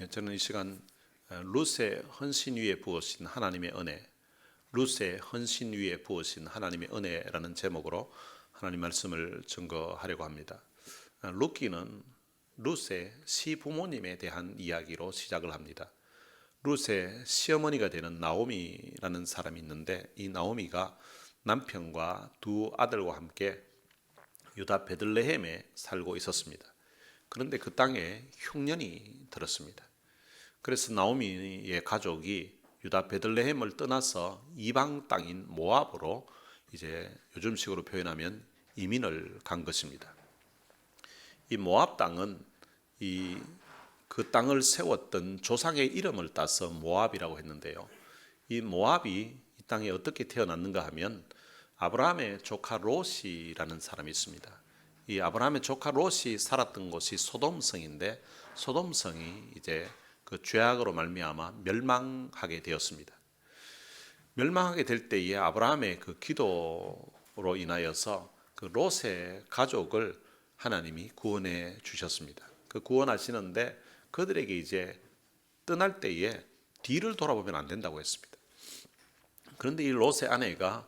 저는 이 시간 룻의 헌신 위에 부으신 하나님의 은혜, 룻의 헌신 위에 부으신 하나님의 은혜라는 제목으로 하나님 말씀을 증거하려고 합니다. 룻기는 룻의 시부모님에 대한 이야기로 시작을 합니다. 룻의 시어머니가 되는 나오미라는 사람이 있는데, 이 나오미가 남편과 두 아들과 함께 유다 베들레헴에 살고 있었습니다. 그런데 그 땅에 흉년이 들었습니다. 그래서 나오미의 가족이 유다 베들레헴을 떠나서 이방 땅인 모압으로, 이제 요즘식으로 표현하면 이민을 간 것입니다. 이 모압 땅은 그 땅을 세웠던 조상의 이름을 따서 모압이라고 했는데요. 이 모압이 이 땅에 어떻게 태어났는가 하면, 아브라함의 조카 롯이라는 사람이 있습니다. 이 아브라함의 조카 롯이 살았던 곳이 소돔성인데, 소돔성이 이제 그 죄악으로 말미암아 멸망하게 되었습니다. 멸망하게 될 때에 아브라함의 그 기도로 인하여서 그 롯의 가족을 하나님이 구원해 주셨습니다. 그 구원하시는데 그들에게 이제 떠날 때에 뒤를 돌아보면 안 된다고 했습니다. 그런데 이 롯의 아내가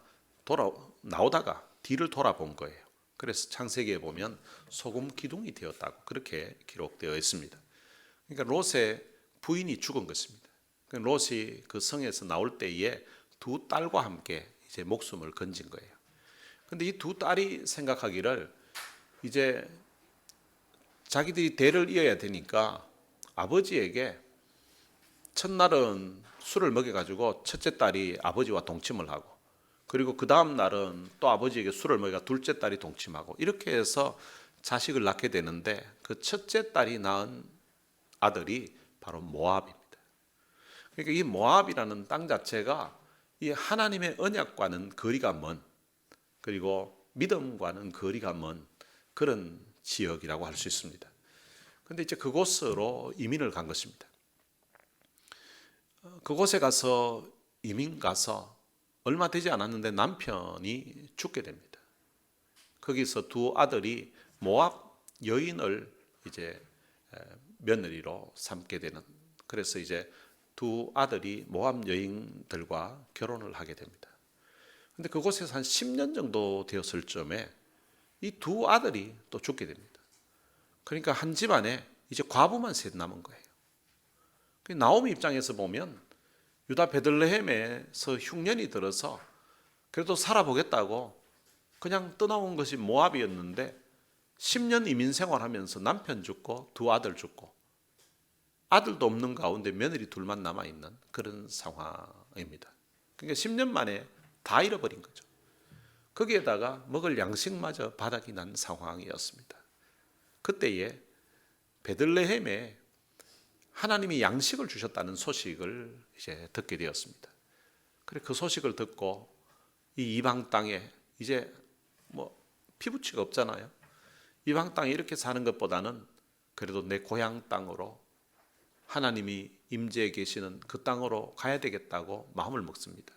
나오다가 뒤를 돌아본 거예요. 그래서 창세기에 보면 소금 기둥이 되었다고 그렇게 기록되어 있습니다. 그러니까 롯의 부인이 죽은 것입니다. 롯이 그 성에서 나올 때에 두 딸과 함께 이제 목숨을 건진 거예요. 그런데 이 두 딸이 생각하기를 이제 자기들이 대를 이어야 되니까 아버지에게 첫날은 술을 먹여가지고 첫째 딸이 아버지와 동침을 하고, 그리고 그 다음 날은 또 아버지에게 술을 먹여 둘째 딸이 동침하고, 이렇게 해서 자식을 낳게 되는데, 그 첫째 딸이 낳은 아들이 바로 모압입니다. 그러니까 이 모압이라는 땅 자체가 이 하나님의 언약과는 거리가 먼, 그리고 믿음과는 거리가 먼 그런 지역이라고 할 수 있습니다. 그런데 이제 그곳으로 이민을 간 것입니다. 그곳에 가서 이민 가서 얼마 되지 않았는데 남편이 죽게 됩니다. 거기서 두 아들이 모압 여인을 이제 며느리로 삼게 되는, 그래서 이제 두 아들이 모압 여인들과 결혼을 하게 됩니다. 그런데 그곳에서 한 10년 정도 되었을 쯤에 이 두 아들이 또 죽게 됩니다. 그러니까 한 집안에 이제 과부만 셋 남은 거예요. 나오미 입장에서 보면 유다 베들레헴에서 흉년이 들어서 그래도 살아보겠다고 그냥 떠나온 것이 모압이었는데, 10년 이민 생활하면서 남편 죽고 두 아들 죽고 아들도 없는 가운데 며느리 둘만 남아있는 그런 상황입니다. 그러니까 10년 만에 다 잃어버린 거죠. 거기에다가 먹을 양식마저 바닥이 난 상황이었습니다. 그때에 베들레헴에 하나님이 양식을 주셨다는 소식을 이제 듣게 되었습니다. 그래 그 소식을 듣고 이 이방 땅에 이제 뭐 피부치가 없잖아요. 이방 땅에 이렇게 사는 것보다는 그래도 내 고향 땅으로 하나님이 임재해 계시는 그 땅으로 가야 되겠다고 마음을 먹습니다.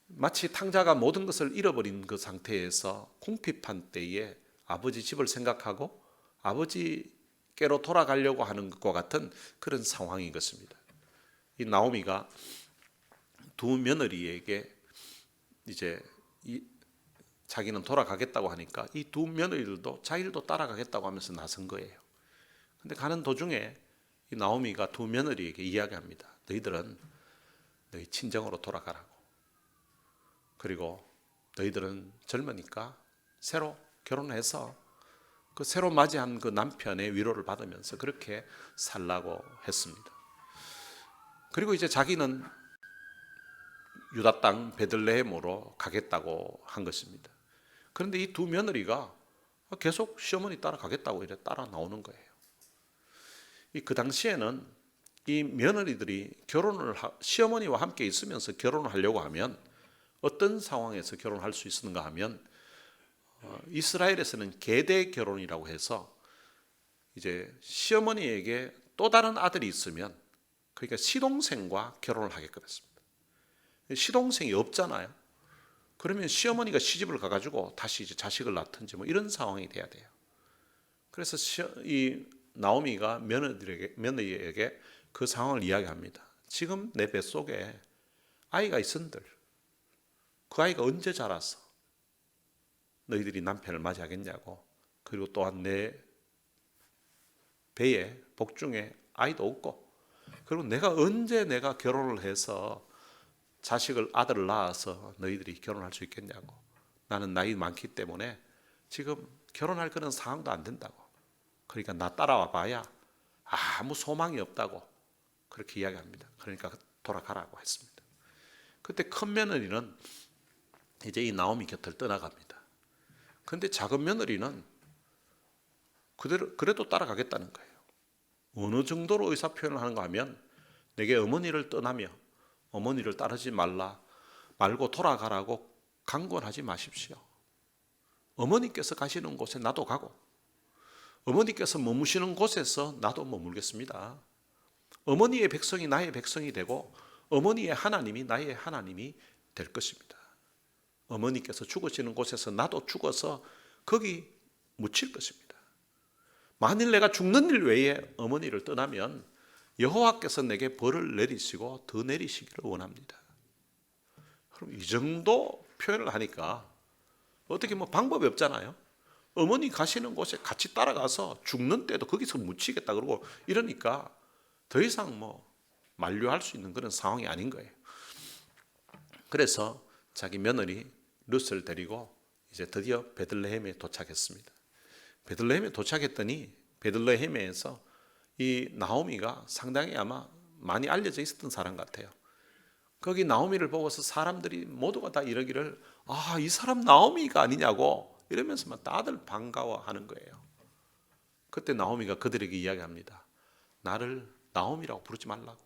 마치 탕자가 모든 것을 잃어버린 그 상태에서 궁핍한 때에 아버지 집을 생각하고 아버지께로 돌아가려고 하는 것과 같은 그런 상황인 것입니다. 이 나오미가 두 며느리에게 이제 자기는 돌아가겠다고 하니까 이 두 며느리들도 자기들도 따라가겠다고 하면서 나선 거예요. 근데 가는 도중에 이 나오미가 두 며느리에게 이야기합니다. 너희들은 너희 친정으로 돌아가라고. 그리고 너희들은 젊으니까 새로 결혼해서 그 새로 맞이한 그 남편의 위로를 받으면서 그렇게 살라고 했습니다. 그리고 이제 자기는 유다 땅 베들레헴으로 가겠다고 한 것입니다. 그런데 이 두 며느리가 계속 시어머니 따라가겠다고 이래 따라 나오는 거예요. 그 당시에는 이 며느리들이 시어머니와 함께 있으면서 결혼을 하려고 하면 어떤 상황에서 결혼할 수 있었는가 하면, 이스라엘에서는 계대 결혼이라고 해서 이제 시어머니에게 또 다른 아들이 있으면, 그러니까 시동생과 결혼을 하게끔 했습니다. 시동생이 없잖아요. 그러면 시어머니가 시집을 가가지고 다시 이제 자식을 낳든지 뭐 이런 상황이 돼야 돼요. 그래서 이 나오미가 며느리에게 그 상황을 이야기합니다. 지금 내 뱃속에 아이가 있은들 그 아이가 언제 자라서 너희들이 남편을 맞이하겠냐고. 그리고 또한 내 배에 복중에 아이도 없고, 그리고 내가 언제 결혼을 해서 자식을 아들을 낳아서 너희들이 결혼할 수 있겠냐고. 나는 나이 많기 때문에 지금 결혼할 그런 상황도 안 된다고. 그러니까 나 따라와 봐야 아무 소망이 없다고 그렇게 이야기합니다. 그러니까 돌아가라고 했습니다. 그때 큰 며느리는 이제 이 나오미 곁을 떠나갑니다. 그런데 작은 며느리는 그래도 따라가겠다는 거예요. 어느 정도로 의사표현을 하는가 하면, 내게 어머니를 떠나며 어머니를 따르지 말고 돌아가라고 강권하지 마십시오. 어머니께서 가시는 곳에 나도 가고, 어머니께서 머무시는 곳에서 나도 머물겠습니다. 어머니의 백성이 나의 백성이 되고, 어머니의 하나님이 나의 하나님이 될 것입니다. 어머니께서 죽으시는 곳에서 나도 죽어서 거기 묻힐 것입니다. 만일 내가 죽는 일 외에 어머니를 떠나면 여호와께서 내게 벌을 내리시고 더 내리시기를 원합니다. 그럼 이 정도 표현을 하니까 어떻게 방법이 없잖아요. 어머니 가시는 곳에 같이 따라가서 죽는 때도 거기서 묻히겠다 그러고 이러니까 더 이상 만류할 수 있는 그런 상황이 아닌 거예요. 그래서 자기 며느리 룻을 데리고 이제 드디어 베들레헴에 도착했습니다. 베들레헴에 도착했더니 베들레헴에서 이 나오미가 상당히 아마 많이 알려져 있었던 사람 같아요. 거기 나오미를 보고서 사람들이 모두가 다 이러기를, 이 사람 나오미가 아니냐고 이러면서 다들 반가워하는 거예요. 그때 나오미가 그들에게 이야기합니다. 나를 나오미라고 부르지 말라고,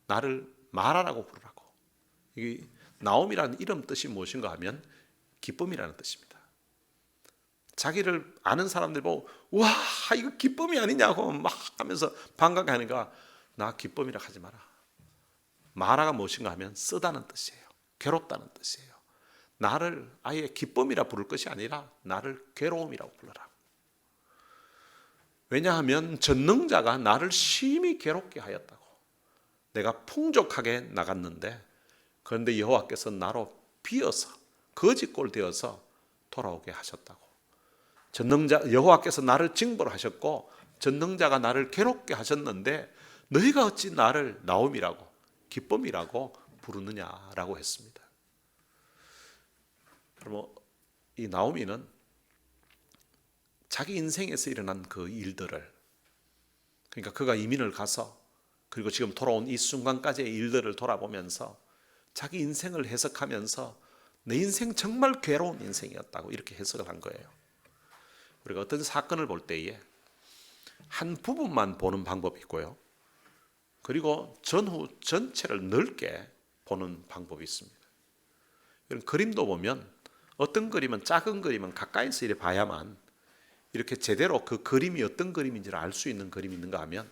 나를 마라라고 부르라고. 이 나오미라는 이름 뜻이 무엇인가 하면 기쁨이라는 뜻입니다. 자기를 아는 사람들 보고 와 이거 기쁨이 아니냐고 막 하면서 반가워하니까, 나 기쁨이라 하지 마라. 마라가 무엇인가 하면 쓰다는 뜻이에요. 괴롭다는 뜻이에요. 나를 아예 기쁨이라 부를 것이 아니라 나를 괴로움이라고 불러라. 왜냐하면 전능자가 나를 심히 괴롭게 하였다고. 내가 풍족하게 나갔는데, 그런데 여호와께서 나로 비어서 거짓골 되어서 돌아오게 하셨다고. 전능자 여호와께서 나를 징벌 하셨고 전능자가 나를 괴롭게 하셨는데 너희가 어찌 나를 나옴이라고 기쁨이라고 부르느냐라고 했습니다. 그럼 이 나오미는 자기 인생에서 일어난 그 일들을, 그러니까 그가 이민을 가서 그리고 지금 돌아온 이 순간까지의 일들을 돌아보면서 자기 인생을 해석하면서 내 인생 정말 괴로운 인생이었다고 이렇게 해석을 한 거예요. 우리가 어떤 사건을 볼 때에 한 부분만 보는 방법이 있고요, 그리고 전후 전체를 넓게 보는 방법이 있습니다. 이런 그림도 보면 어떤 그림은, 작은 그림은 가까이서 이렇게 봐야만 이렇게 제대로 그 그림이 어떤 그림인지를 알 수 있는 그림이 있는가 하면,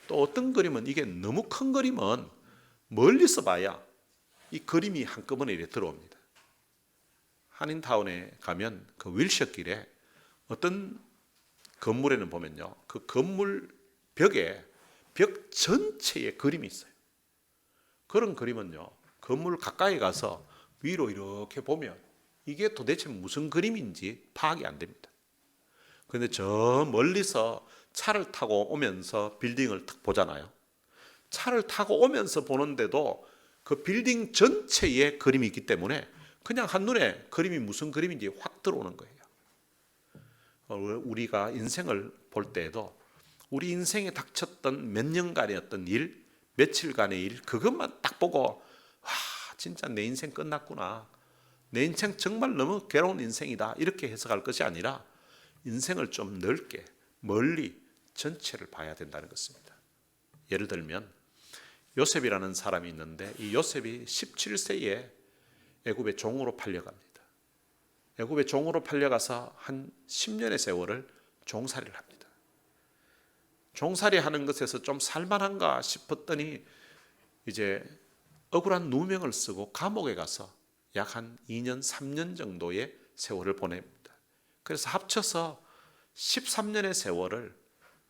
또 어떤 그림은 이게 너무 큰 그림은 멀리서 봐야 이 그림이 한꺼번에 이렇게 들어옵니다. 한인타운에 가면 그 윌셔길에 어떤 건물에는 보면요, 그 건물 벽에 벽 전체에 그림이 있어요. 그런 그림은요, 건물 가까이 가서 위로 이렇게 보면 이게 도대체 무슨 그림인지 파악이 안 됩니다. 그런데 저 멀리서 차를 타고 오면서 빌딩을 탁 보잖아요. 차를 타고 오면서 보는데도 그 빌딩 전체에 그림이 있기 때문에 그냥 한눈에 그림이 무슨 그림인지 확 들어오는 거예요. 우리가 인생을 볼 때에도 우리 인생에 닥쳤던 몇 년간의 어떤 일, 며칠간의 일, 그것만 딱 보고 와 진짜 내 인생 끝났구나, 내 인생 정말 너무 괴로운 인생이다 이렇게 해석할 것이 아니라 인생을 좀 넓게 멀리 전체를 봐야 된다는 것입니다. 예를 들면 요셉이라는 사람이 있는데, 이 요셉이 17세에 애굽의 종으로 팔려갑니다. 애굽의 종으로 팔려가서 한 10년의 세월을 종살이를 합니다. 종살이 하는 것에서 좀 살만한가 싶었더니 이제 억울한 누명을 쓰고 감옥에 가서 약 한 2년 3년 정도의 세월을 보냅니다. 그래서 합쳐서 13년의 세월을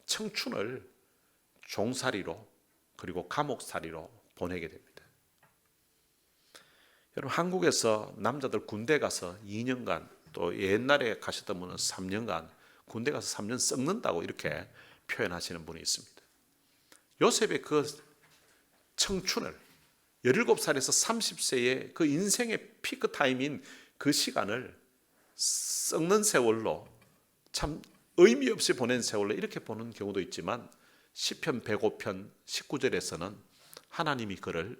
청춘을 종살이로 그리고 감옥살이로 보내게 됩니다. 여러분, 한국에서 남자들 군대 가서 2년간, 또 옛날에 가셨던 분은 3년간 군대 가서 3년 썩는다고 이렇게 표현하시는 분이 있습니다. 요셉의 그 청춘을 17살에서 30세의 그 인생의 피크 타임인 그 시간을 썩는 세월로, 참 의미 없이 보낸 세월로 이렇게 보는 경우도 있지만, 시편 105편 19절에서는 하나님이 그를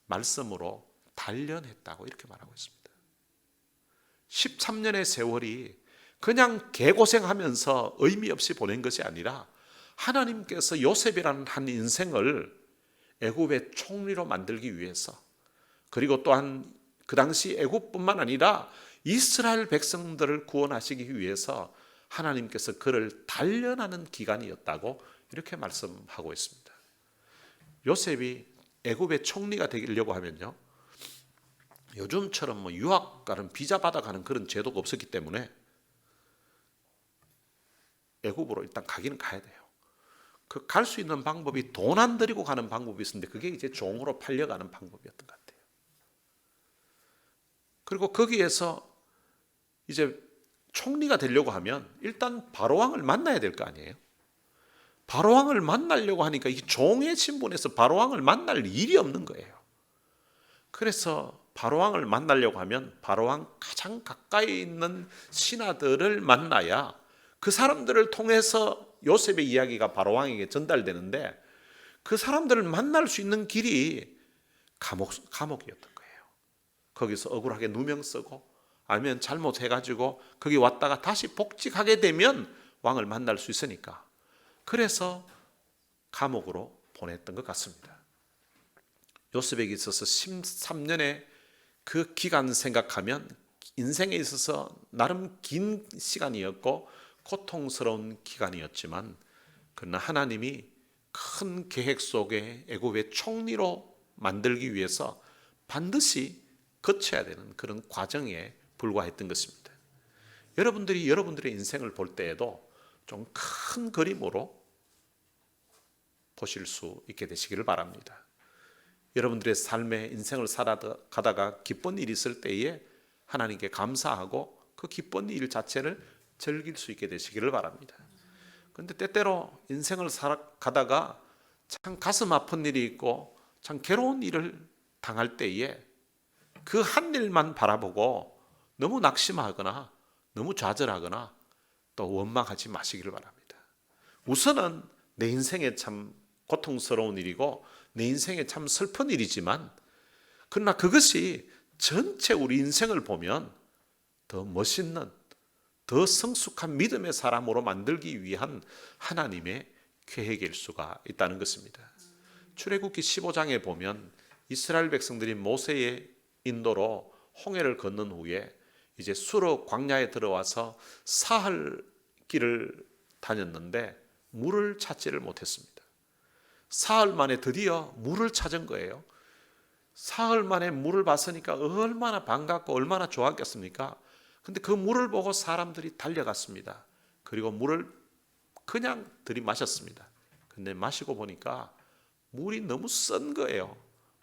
말씀으로 단련했다고 이렇게 말하고 있습니다. 13년의 세월이 그냥 개고생하면서 의미 없이 보낸 것이 아니라 하나님께서 요셉이라는 한 인생을 애굽의 총리로 만들기 위해서, 그리고 또한 그 당시 애굽뿐만 아니라 이스라엘 백성들을 구원하시기 위해서 하나님께서 그를 단련하는 기간이었다고 이렇게 말씀하고 있습니다. 요셉이 애굽의 총리가 되려고 하면요, 요즘처럼 유학 가는 비자 받아가는 그런 제도가 없었기 때문에 애굽으로 일단 가기는 가야 돼요. 그 갈 수 있는 방법이 돈 안 들이고 가는 방법이 있었는데, 그게 이제 종으로 팔려가는 방법이었던 것 같아요. 그리고 거기에서 이제 총리가 되려고 하면 일단 바로왕을 만나야 될 거 아니에요. 바로왕을 만나려고 하니까 이 종의 신분에서 바로왕을 만날 일이 없는 거예요. 그래서 바로왕을 만나려고 하면 바로왕 가장 가까이 있는 신하들을 만나야 그 사람들을 통해서 요셉의 이야기가 바로왕에게 전달되는데, 그 사람들을 만날 수 있는 길이 감옥이었던 거예요. 거기서 억울하게 누명 쓰고, 아니면 잘못해가지고 거기 왔다가 다시 복직하게 되면 왕을 만날 수 있으니까, 그래서 감옥으로 보냈던 것 같습니다. 요셉에게 있어서 13년의 그 기간 생각하면 인생에 있어서 나름 긴 시간이었고 고통스러운 기간이었지만, 그러나 하나님이 큰 계획 속에 애굽의 총리로 만들기 위해서 반드시 거쳐야 되는 그런 과정에 불과했던 것입니다. 여러분들이 여러분들의 인생을 볼 때에도 좀 큰 그림으로 보실 수 있게 되시기를 바랍니다. 여러분들의 삶의 인생을 살아가다가 기쁜 일이 있을 때에 하나님께 감사하고 그 기쁜 일 자체를 즐길 수 있게 되시기를 바랍니다. 그런데 때때로 인생을 살아가다가 참 가슴 아픈 일이 있고 참 괴로운 일을 당할 때에 그 한 일만 바라보고 너무 낙심하거나 너무 좌절하거나 또 원망하지 마시기를 바랍니다. 우선은 내 인생에 참 고통스러운 일이고 내 인생에 참 슬픈 일이지만, 그러나 그것이 전체 우리 인생을 보면 더 멋있는, 더 성숙한 믿음의 사람으로 만들기 위한 하나님의 계획일 수가 있다는 것입니다. 출애굽기 15장에 보면 이스라엘 백성들이 모세의 인도로 홍해를 건넌 후에 이제 수르 광야에 들어와서 사흘 길을 다녔는데 물을 찾지를 못했습니다. 사흘 만에 드디어 물을 찾은 거예요. 사흘 만에 물을 봤으니까 얼마나 반갑고 얼마나 좋았겠습니까? 근데 그 물을 보고 사람들이 달려갔습니다. 그리고 물을 그냥 들이마셨습니다. 근데 마시고 보니까 물이 너무 쓴 거예요.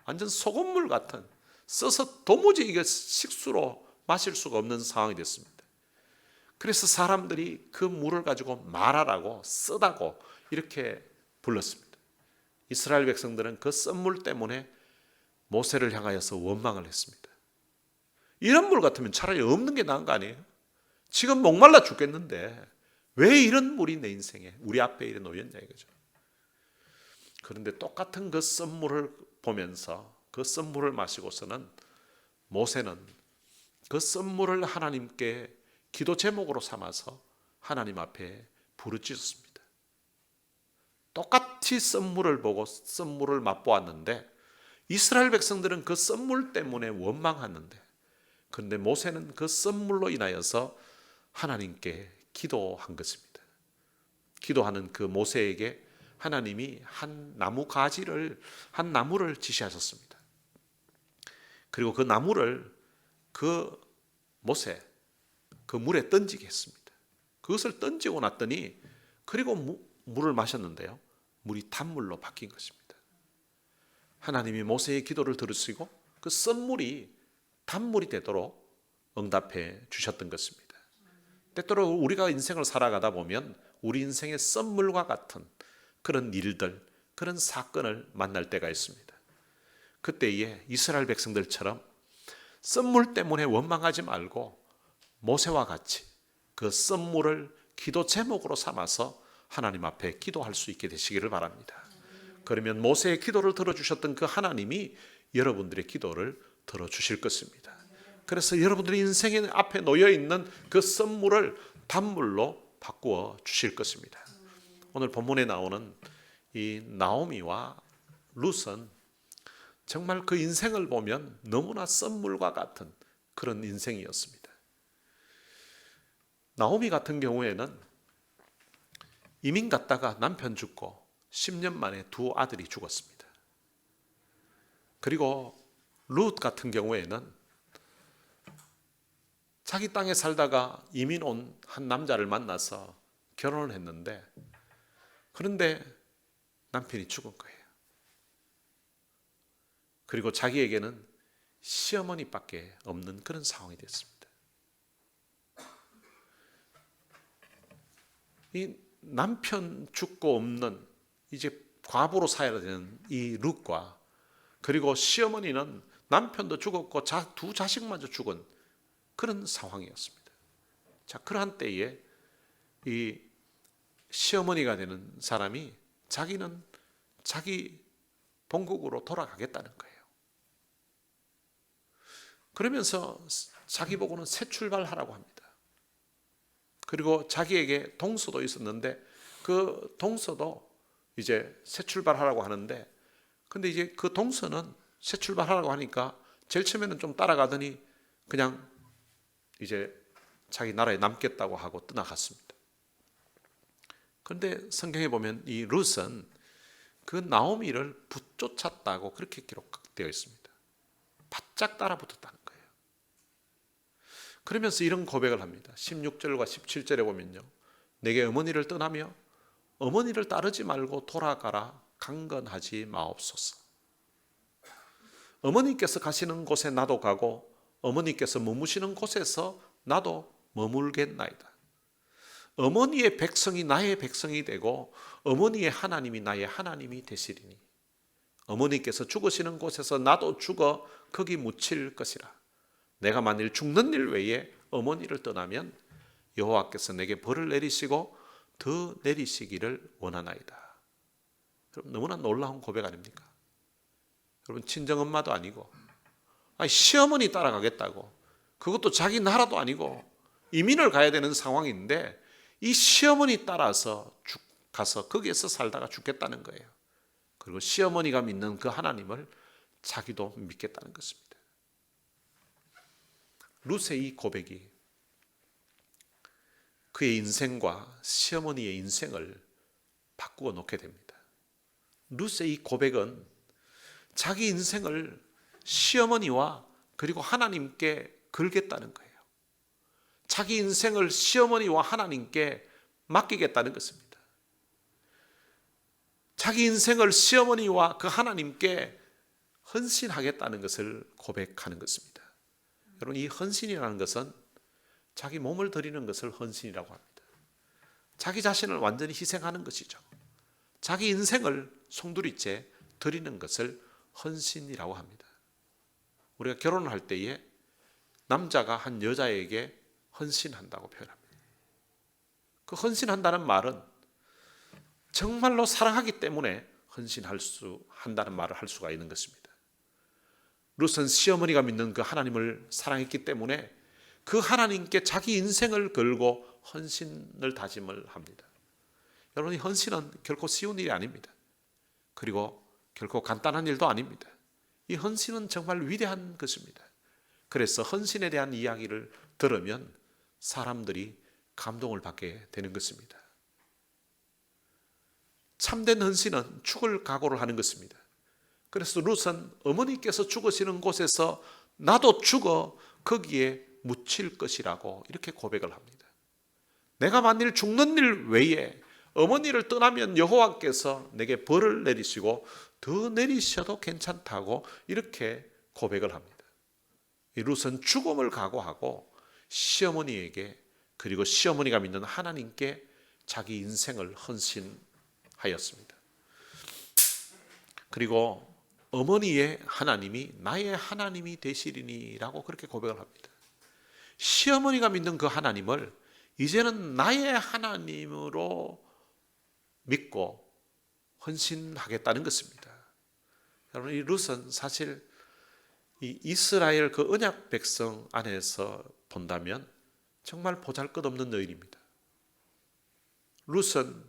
완전 소금물 같은, 써서 도무지 이게 식수로 마실 수가 없는 상황이 됐습니다. 그래서 사람들이 그 물을 가지고 마라라고, 쓰다고 이렇게 불렀습니다. 이스라엘 백성들은 그 쓴물 때문에 모세를 향하여서 원망을 했습니다. 이런 물 같으면 차라리 없는 게 나은 거 아니에요? 지금 목말라 죽겠는데 왜 이런 물이 내 인생에 우리 앞에 이래 놓였냐 이거죠. 그런데 똑같은 그 쓴물을 보면서 그 쓴물을 마시고서는 모세는 그 쓴물을 하나님께 기도 제목으로 삼아서 하나님 앞에 부르짖었습니다. 똑같이 쓴물을 보고 쓴물을 맛보았는데 이스라엘 백성들은 그 쓴물 때문에 원망하는데, 그런데 모세는 그 쓴물로 인하여서 하나님께 기도한 것입니다. 기도하는 그 모세에게 하나님이 한 나무를 지시하셨습니다. 그리고 그 나무를 그 물에 던지게 했습니다. 그것을 던지고 났더니, 그리고 물을 마셨는데요, 물이 단물로 바뀐 것입니다. 하나님이 모세의 기도를 들으시고 그 썬물이 단물이 되도록 응답해 주셨던 것입니다. 때때로 우리가 인생을 살아가다 보면 우리 인생의 썬물과 같은 그런 일들, 그런 사건을 만날 때가 있습니다. 그때에 이스라엘 백성들처럼 썬물 때문에 원망하지 말고 모세와 같이 그 썬물을 기도 제목으로 삼아서 하나님 앞에 기도할 수 있게 되시기를 바랍니다. 그러면 모세의 기도를 들어주셨던 그 하나님이 여러분들의 기도를 들어주실 것입니다. 그래서 여러분들의 인생의 앞에 놓여있는 그 썬물을 단물로 바꾸어 주실 것입니다. 오늘 본문에 나오는 이 나오미와 룻은 정말 그 인생을 보면 너무나 썬물과 같은 그런 인생이었습니다. 나오미 같은 경우에는 이민 갔다가 남편 죽고 10년 만에 두 아들이 죽었습니다. 그리고 룻 같은 경우에는 자기 땅에 살다가 이민 온 한 남자를 만나서 결혼을 했는데, 그런데 남편이 죽은 거예요. 그리고 자기에게는 시어머니밖에 없는 그런 상황이 됐습니다. 이 남편 죽고 없는 이제 과부로 살아야 되는 이 룻과, 그리고 시어머니는 남편도 죽었고 두 자식마저 죽은 그런 상황이었습니다. 자, 그러한 때에 이 시어머니가 되는 사람이 자기는 자기 본국으로 돌아가겠다는 거예요. 그러면서 자기 보고는 새 출발하라고 합니다. 그리고 자기에게 동서도 있었는데 그 동서도 이제 새 출발하라고 하는데, 근데 이제 그 동서는 새 출발하라고 하니까 제일 처음에는 좀 따라가더니 그냥 이제 자기 나라에 남겠다고 하고 떠나갔습니다. 그런데 성경에 보면 이 룻은 그 나오미를 붙쫓았다고 그렇게 기록되어 있습니다. 바짝 따라붙었다는 거예요. 그러면서 이런 고백을 합니다. 16절과 17절에 보면요, 내게 어머니를 떠나며 어머니를 따르지 말고 돌아가라 강건하지 마옵소서. 어머니께서 가시는 곳에 나도 가고 어머니께서 머무시는 곳에서 나도 머물겠나이다. 어머니의 백성이 나의 백성이 되고 어머니의 하나님이 나의 하나님이 되시리니 어머니께서 죽으시는 곳에서 나도 죽어 거기 묻힐 것이라. 내가 만일 죽는 일 외에 어머니를 떠나면 여호와께서 내게 벌을 내리시고 더 내리시기를 원하나이다. 여러분, 너무나 놀라운 고백 아닙니까? 여러분, 친정엄마도 아니고 시어머니 따라가겠다고, 그것도 자기 나라도 아니고 이민을 가야 되는 상황인데 이 시어머니 따라서 가서 거기에서 살다가 죽겠다는 거예요. 그리고 시어머니가 믿는 그 하나님을 자기도 믿겠다는 것입니다. 룻의 이 고백이 그의 인생과 시어머니의 인생을 바꾸어 놓게 됩니다. 룻의 이 고백은 자기 인생을 시어머니와 그리고 하나님께 걸겠다는 거예요. 자기 인생을 시어머니와 하나님께 맡기겠다는 것입니다. 자기 인생을 시어머니와 그 하나님께 헌신하겠다는 것을 고백하는 것입니다. 여러분, 이 헌신이라는 것은 자기 몸을 드리는 것을 헌신이라고 합니다. 자기 자신을 완전히 희생하는 것이죠. 자기 인생을 송두리째 드리는 것을 헌신이라고 합니다. 우리가 결혼을 할 때에 남자가 한 여자에게 헌신한다고 표현합니다. 그 헌신한다는 말은 정말로 사랑하기 때문에 한다는 말을 할 수가 있는 것입니다. 룻은 시어머니가 믿는 그 하나님을 사랑했기 때문에 그 하나님께 자기 인생을 걸고 헌신을 다짐을 합니다. 여러분, 이 헌신은 결코 쉬운 일이 아닙니다. 그리고 결코 간단한 일도 아닙니다. 이 헌신은 정말 위대한 것입니다. 그래서 헌신에 대한 이야기를 들으면 사람들이 감동을 받게 되는 것입니다. 참된 헌신은 죽을 각오를 하는 것입니다. 그래서 룻은 어머니께서 죽으시는 곳에서 나도 죽어 거기에 묻힐 것이라고 이렇게 고백을 합니다. 내가 만일 죽는 일 외에 어머니를 떠나면 여호와께서 내게 벌을 내리시고 더 내리셔도 괜찮다고 이렇게 고백을 합니다. 이 룻은 죽음을 각오하고 시어머니에게, 그리고 시어머니가 믿는 하나님께 자기 인생을 헌신하였습니다. 그리고 어머니의 하나님이 나의 하나님이 되시리니라고 그렇게 고백을 합니다. 시어머니가 믿는 그 하나님을 이제는 나의 하나님으로 믿고 헌신하겠다는 것입니다. 여러분, 이 룻은 사실 이 이스라엘 그 언약 백성 안에서 본다면 정말 보잘것없는 여인입니다. 룻은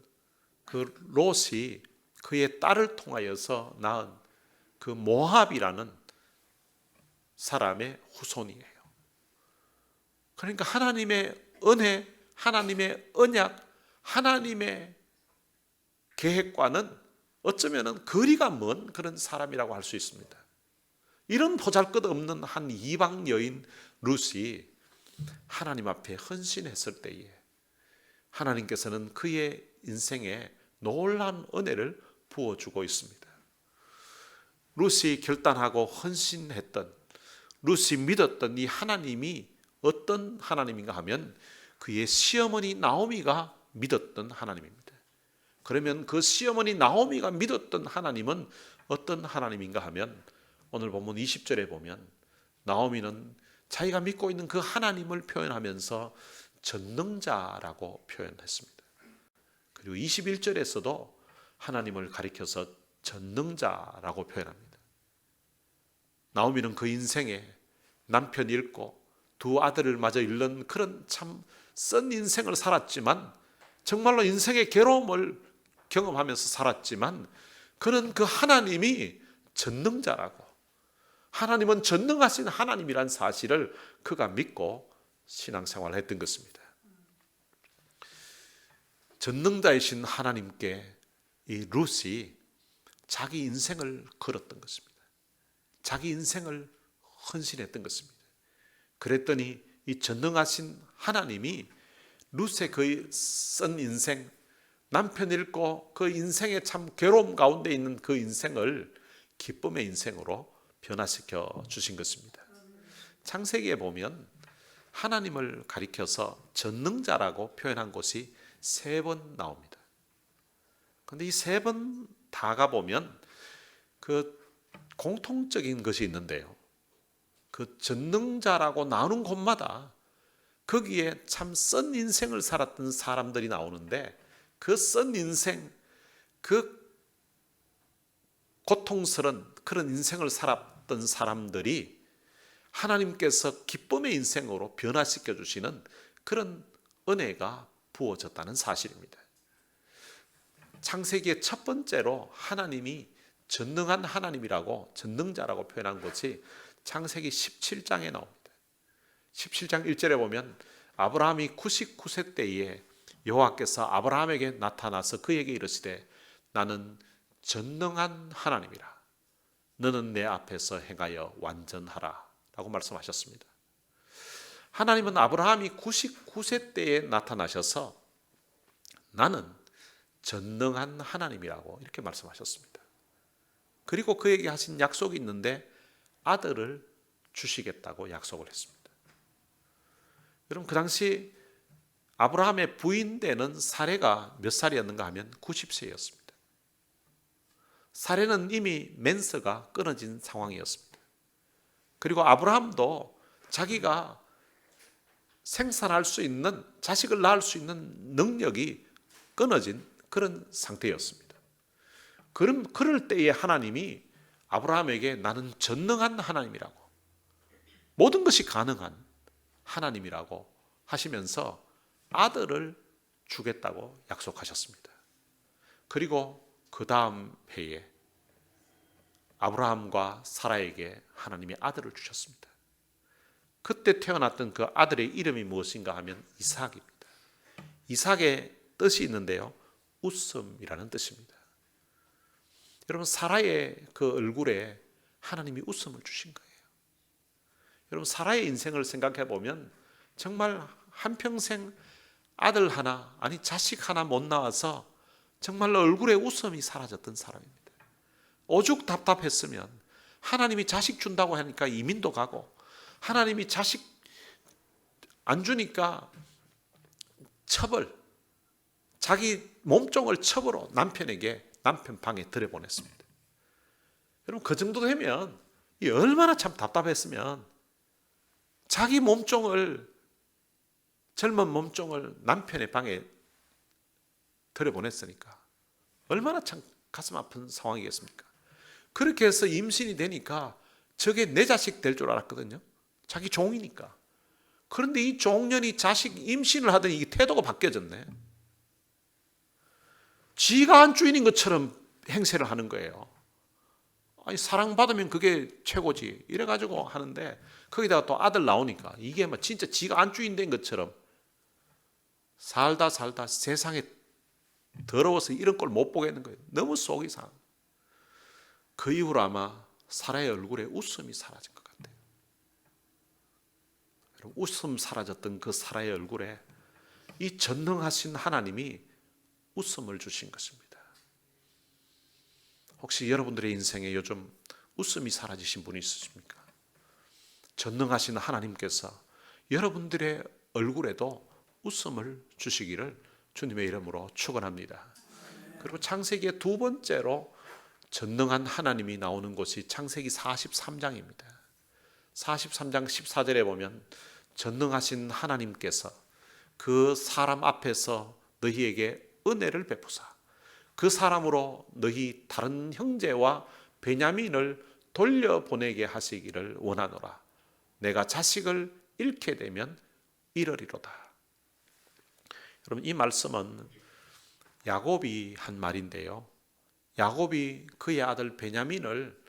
그 롯이 그의 딸을 통하여서 낳은 그 모압이라는 사람의 후손이에요. 그러니까 하나님의 은혜, 하나님의 언약, 하나님의 계획과는 어쩌면 거리가 먼 그런 사람이라고 할 수 있습니다. 이런 보잘것없는 한 이방 여인 룻이 하나님 앞에 헌신했을 때에 하나님께서는 그의 인생에 놀라운 은혜를 부어주고 있습니다. 룻이 결단하고 헌신했던, 룻이 믿었던 이 하나님이 어떤 하나님인가 하면 그의 시어머니 나오미가 믿었던 하나님입니다. 그러면 그 시어머니 나오미가 믿었던 하나님은 어떤 하나님인가 하면 오늘 본문 20절에 보면 나오미는 자기가 믿고 있는 그 하나님을 표현하면서 전능자라고 표현했습니다. 그리고 21절에서도 하나님을 가리켜서 전능자라고 표현합니다. 나오미는 그 인생에 남편 잃고 두 아들을 마저 잃는 그런 참 쓴 인생을 살았지만, 정말로 인생의 괴로움을 경험하면서 살았지만, 그는 그 하나님이 전능자라고, 하나님은 전능하신 하나님이란 사실을 그가 믿고 신앙생활을 했던 것입니다. 전능자이신 하나님께 이 룻이 자기 인생을 걸었던 것입니다. 자기 인생을 헌신했던 것입니다. 그랬더니 이 전능하신 하나님이 룻의 그 쓴 인생, 남편 잃고 그 인생의 참 괴로움 가운데 있는 그 인생을 기쁨의 인생으로 변화시켜 주신 것입니다. 창세기에 보면 하나님을 가리켜서 전능자라고 표현한 곳이 3번 나옵니다. 그런데 이 3번 다 가보면 그 공통적인 것이 있는데요. 그 전능자라고 나오는 곳마다 거기에 참 쓴 인생을 살았던 사람들이 나오는데, 그 쓴 인생, 그 고통스러운 그런 인생을 살았던 사람들이 하나님께서 기쁨의 인생으로 변화시켜 주시는 그런 은혜가 부어졌다는 사실입니다. 창세기의 첫 번째로 하나님이 전능한 하나님이라고, 전능자라고 표현한 것이 창세기 17장에 나옵니다. 17장 1절에 보면 아브라함이 99세 때에 여호와께서 아브라함에게 나타나서 그에게 이르시되 나는 전능한 하나님이라. 너는 내 앞에서 행하여 완전하라 라고 말씀하셨습니다. 하나님은 아브라함이 99세 때에 나타나셔서 나는 전능한 하나님이라고 이렇게 말씀하셨습니다. 그리고 그에게 하신 약속이 있는데 아들을 주시겠다고 약속을 했습니다. 여러분, 그 당시 아브라함의 부인 되는 사레가 몇 살이었는가 하면 90세였습니다. 사레는 이미 맨스가 끊어진 상황이었습니다. 그리고 아브라함도 자기가 생산할 수 있는, 자식을 낳을 수 있는 능력이 끊어진 그런 상태였습니다. 그럴 때에 하나님이 아브라함에게 나는 전능한 하나님이라고, 모든 것이 가능한 하나님이라고 하시면서 아들을 주겠다고 약속하셨습니다. 그리고 그 다음 해에 아브라함과 사라에게 하나님이 아들을 주셨습니다. 그때 태어났던 그 아들의 이름이 무엇인가 하면 이삭입니다. 이삭의 뜻이 있는데요, 웃음이라는 뜻입니다. 여러분, 사라의 그 얼굴에 하나님이 웃음을 주신 거예요. 여러분, 사라의 인생을 생각해 보면 정말 한평생 아들 하나, 아니 자식 하나 못 낳아서 정말로 얼굴에 웃음이 사라졌던 사람입니다. 오죽 답답했으면 하나님이 자식 준다고 하니까 이민도 가고, 하나님이 자식 안 주니까 첩을, 자기 몸종을 첩으로 남편 방에 들여보냈습니다. 여러분, 그 정도 되면 이 얼마나 참 답답했으면 자기 젊은 몸종을 남편의 방에 들여보냈으니까 얼마나 참 가슴 아픈 상황이겠습니까? 그렇게 해서 임신이 되니까 저게 내 자식 될 줄 알았거든요. 자기 종이니까. 그런데 이 종년이 자식 임신을 하더니 이 태도가 바뀌어졌네. 지가 안주인인 것처럼 행세를 하는 거예요. 아니, 사랑받으면 그게 최고지 이래가지고 하는데, 거기다가 또 아들 나오니까 이게 막 진짜 지가 안주인 된 것처럼 살다 세상에 더러워서 이런 꼴 못 보겠는 거예요. 너무 속이 상한. 그 이후로 아마 사라의 얼굴에 웃음이 사라진 것 같아요. 웃음 사라졌던 그 사라의 얼굴에 이 전능하신 하나님이 웃음을 주신 것입니다. 혹시 여러분들의 인생에 요즘 웃음이 사라지신 분이 있으십니까? 전능하신 하나님께서 여러분들의 얼굴에도 웃음을 주시기를 주님의 이름으로 축원합니다. 그리고 창세기의 두 번째로 전능한 하나님이 나오는 곳이 창세기 43장입니다. 43장 14절에 보면 전능하신 하나님께서 그 사람 앞에서 너희에게 은혜를 베푸사 그 사람으로 너희 다른 형제와 베냐민을 돌려보내게 하시기를 원하노라. 내가 자식을 잃게 되면 이러리로다. 여러분, 이 말씀은 야곱이 한 말인데요, 야곱이 그의 아들 베냐민을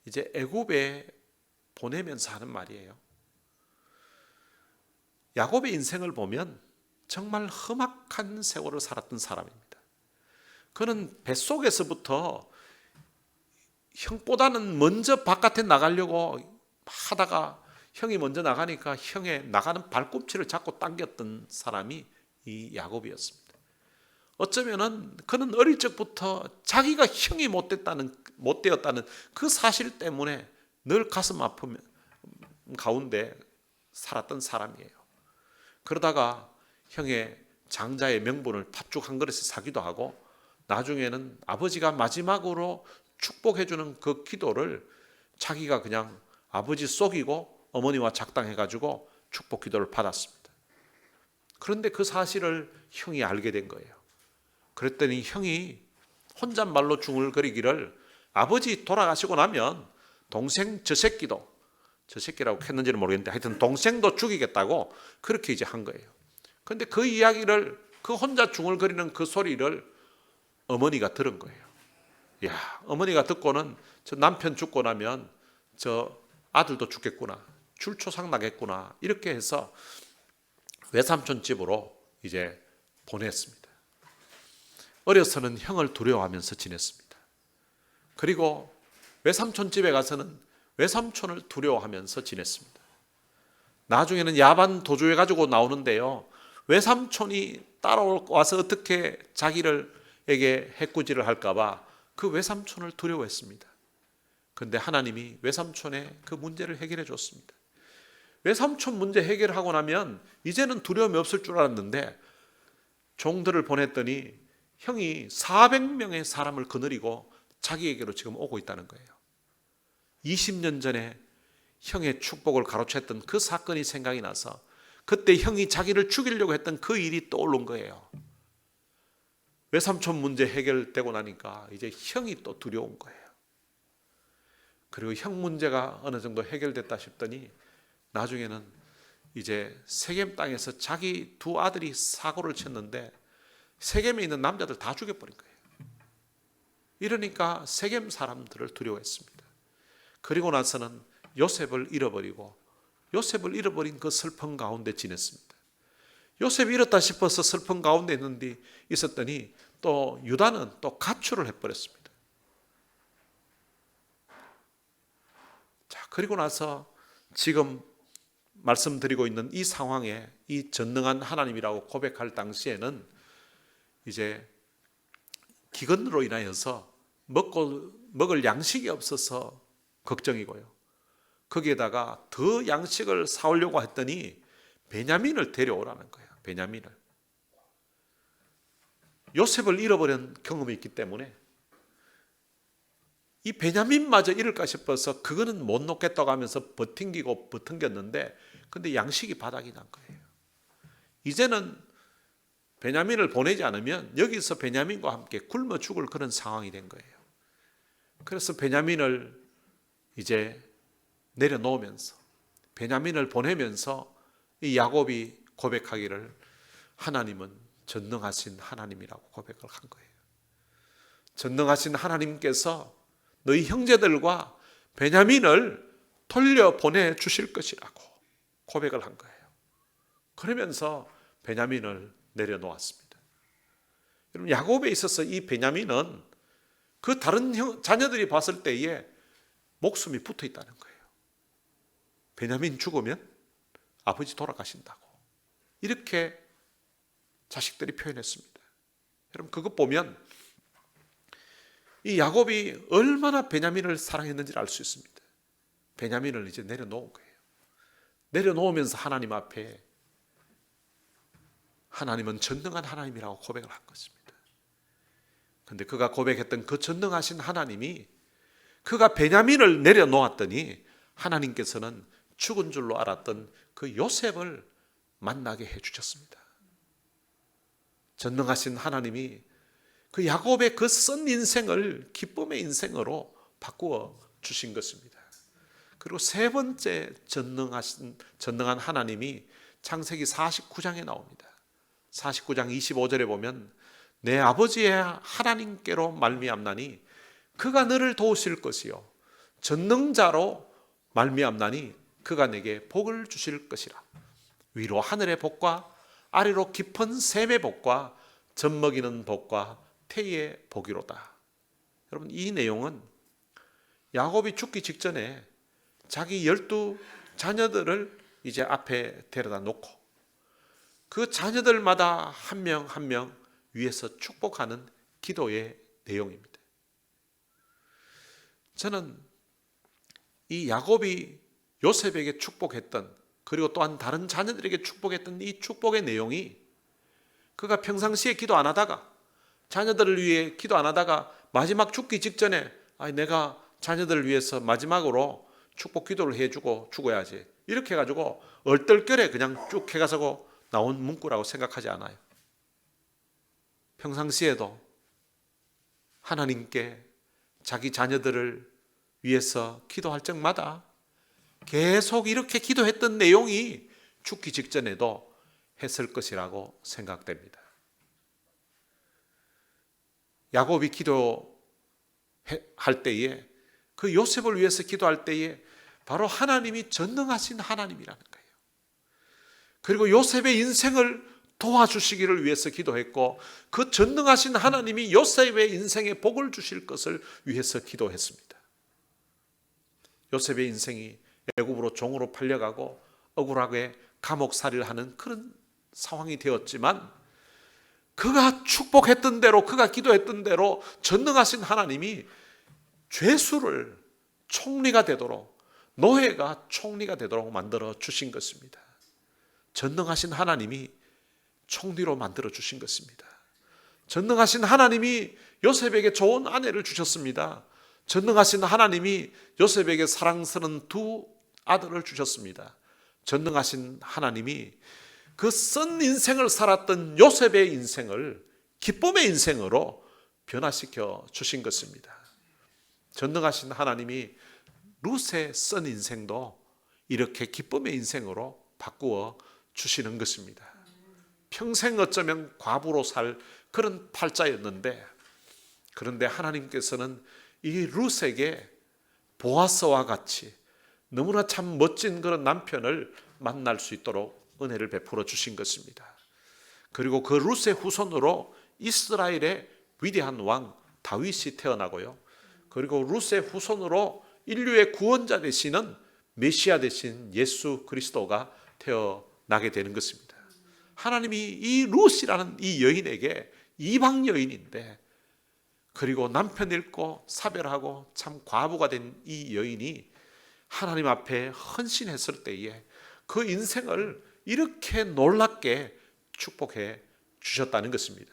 이제 애굽에 보내면서 하는 말이에요. 야곱의 인생을 보면 정말 험악한 세월을 살았던 사람입니다. 그는 뱃속에서부터 형보다는 먼저 바깥에 나가려고 하다가 형이 먼저 나가니까 형의 나가는 발꿈치를 잡고 당겼던 사람이 이 야곱이었습니다. 어쩌면은 그는 어릴 적부터 자기가 형이 못되었다는 그 사실 때문에 늘 가슴 아픔 가운데 살았던 사람이에요. 그러다가 형의 장자의 명분을 팥죽 한 그릇에 사기도 하고, 나중에는 아버지가 마지막으로 축복해주는 그 기도를 자기가 그냥 아버지 속이고 어머니와 작당해가지고 축복 기도를 받았습니다. 그런데 그 사실을 형이 알게 된 거예요. 그랬더니 형이 혼잣말로 중얼거리기를 아버지 돌아가시고 나면 동생 저 새끼라고 했는지는 모르겠는데 하여튼 동생도 죽이겠다고 그렇게 이제 한 거예요. 그런데 그 이야기를, 그 혼자 중얼거리는 그 소리를 어머니가 들은 거예요. 야, 어머니가 듣고는 저 남편 죽고 나면 저 아들도 죽겠구나, 줄초상 나겠구나, 이렇게 해서 외삼촌 집으로 이제 보냈습니다. 어려서는 형을 두려워하면서 지냈습니다. 그리고 외삼촌 집에 가서는 외삼촌을 두려워하면서 지냈습니다. 나중에는 야반 도주해 가지고 나오는데요, 외삼촌이 따라와서 어떻게 자기에게 해꾸지를 할까봐 그 외삼촌을 두려워했습니다. 그런데 하나님이 외삼촌의 그 문제를 해결해 줬습니다. 외삼촌 문제 해결하고 나면 이제는 두려움이 없을 줄 알았는데, 종들을 보냈더니 형이 400명의 사람을 거느리고 자기에게로 지금 오고 있다는 거예요. 20년 전에 형의 축복을 가로챘던 그 사건이 생각이 나서 그때 형이 자기를 죽이려고 했던 그 일이 떠오른 거예요. 외삼촌 문제 해결되고 나니까 이제 형이 또 두려운 거예요. 그리고 형 문제가 어느 정도 해결됐다 싶더니 나중에는 이제 세겜 땅에서 자기 두 아들이 사고를 쳤는데 세겜에 있는 남자들 다 죽여버린 거예요. 이러니까 세겜 사람들을 두려워했습니다. 그리고 나서는 요셉을 잃어버린 그 슬픔 가운데 지냈습니다. 요셉이 잃었다 싶어서 슬픔 가운데 있었더니 또 유다는 또 가출을 해버렸습니다. 자, 그리고 나서 지금 말씀드리고 있는 이 상황에 이 전능한 하나님이라고 고백할 당시에는 이제 기근으로 인하여서 먹을 양식이 없어서 걱정이고요. 거기에다가 더 양식을 사오려고 했더니 베냐민을 데려오라는 거예요. 베냐민을. 요셉을 잃어버린 경험이 있기 때문에 이 베냐민마저 잃을까 싶어서 그거는 못 놓겠다고 하면서 버팅겼는데 근데 양식이 바닥이 난 거예요. 이제는 베냐민을 보내지 않으면 여기서 베냐민과 함께 굶어 죽을 그런 상황이 된 거예요. 그래서 베냐민을 이제 내려놓으면서 베냐민을 보내면서 이 야곱이 고백하기를 하나님은 전능하신 하나님이라고 고백을 한 거예요. 전능하신 하나님께서 너희 형제들과 베냐민을 돌려보내 주실 것이라고 고백을 한 거예요. 그러면서 베냐민을 내려놓았습니다. 여러분, 야곱에 있어서 이 베냐민은 그 다른 자녀들이 봤을 때에 목숨이 붙어 있다는 거예요. 베냐민 죽으면 아버지 돌아가신다고 이렇게 자식들이 표현했습니다. 여러분, 그것 보면 이 야곱이 얼마나 베냐민을 사랑했는지를 알 수 있습니다. 베냐민을 이제 내려놓은 거예요. 내려놓으면서 하나님 앞에 하나님은 전능한 하나님이라고 고백을 한 것입니다. 그런데 그가 고백했던 그 전능하신 하나님이 그가 베냐민을 내려놓았더니 하나님께서는 죽은 줄로 알았던 그 요셉을 만나게 해주셨습니다. 전능하신 하나님이 그 야곱의 그 썬 인생을 기쁨의 인생으로 바꾸어 주신 것입니다. 그리고 세 번째 전능한 하나님이 창세기 49장에 나옵니다. 49장 25절에 보면 내 아버지의 하나님께로 말미암나니 그가 너를 도우실 것이요 전능자로 말미암나니 그가 내게 복을 주실 것이라. 위로 하늘의 복과 아래로 깊은 샘의 복과 젖먹이는 복과 태의 복이로다. 여러분, 이 내용은 야곱이 죽기 직전에 자기 12 자녀들을 이제 앞에 데려다 놓고 그 자녀들마다 한 명 한 명 위에서 축복하는 기도의 내용입니다. 저는 이 야곱이 요셉에게 축복했던, 그리고 또한 다른 자녀들에게 축복했던 이 축복의 내용이 그가 평상시에 기도 안 하다가, 자녀들을 위해 기도 안 하다가 마지막 죽기 직전에 내가 자녀들을 위해서 마지막으로 축복 기도를 해주고 죽어야지, 이렇게 해가지고 얼떨결에 그냥 쭉 해가지고 나온 문구라고 생각하지 않아요. 평상시에도 하나님께 자기 자녀들을 위해서 기도할 적마다 계속 이렇게 기도했던 내용이 죽기 직전에도 했을 것이라고 생각됩니다. 야곱이 기도할 때에, 그 요셉을 위해서 기도할 때에 바로 하나님이 전능하신 하나님이라는 거예요. 그리고 요셉의 인생을 도와주시기를 위해서 기도했고, 그 전능하신 하나님이 요셉의 인생에 복을 주실 것을 위해서 기도했습니다. 요셉의 인생이 애굽으로 종으로 팔려가고 억울하게 감옥살이를 하는 그런 상황이 되었지만, 그가 축복했던 대로, 그가 기도했던 대로 전능하신 하나님이 죄수를 총리가 되도록, 노예가 총리가 되도록 만들어 주신 것입니다. 전능하신 하나님이 총리로 만들어 주신 것입니다. 전능하신 하나님이 요셉에게 좋은 아내를 주셨습니다. 전능하신 하나님이 요셉에게 사랑스러운 두 아들을 주셨습니다. 전능하신 하나님이 그 썬 인생을 살았던 요셉의 인생을 기쁨의 인생으로 변화시켜 주신 것입니다. 전능하신 하나님이 룻의 썬 인생도 이렇게 기쁨의 인생으로 바꾸어 주시는 것입니다. 평생 어쩌면 과부로 살 그런 팔자였는데, 그런데 하나님께서는 이 룻에게 보아스와 같이 너무나 참 멋진 그런 남편을 만날 수 있도록 은혜를 베풀어 주신 것입니다. 그리고 그 룻의 후손으로 이스라엘의 위대한 왕 다윗이 태어나고요, 그리고 룻의 후손으로 인류의 구원자 되시는 메시아 되신 예수 그리스도가 태어나게 되는 것입니다. 하나님이 이 룻이라는 이 여인에게, 이방 여인인데 그리고 남편 잃고 사별하고 참 과부가 된 이 여인이 하나님 앞에 헌신했을 때에 그 인생을 이렇게 놀랍게 축복해 주셨다는 것입니다.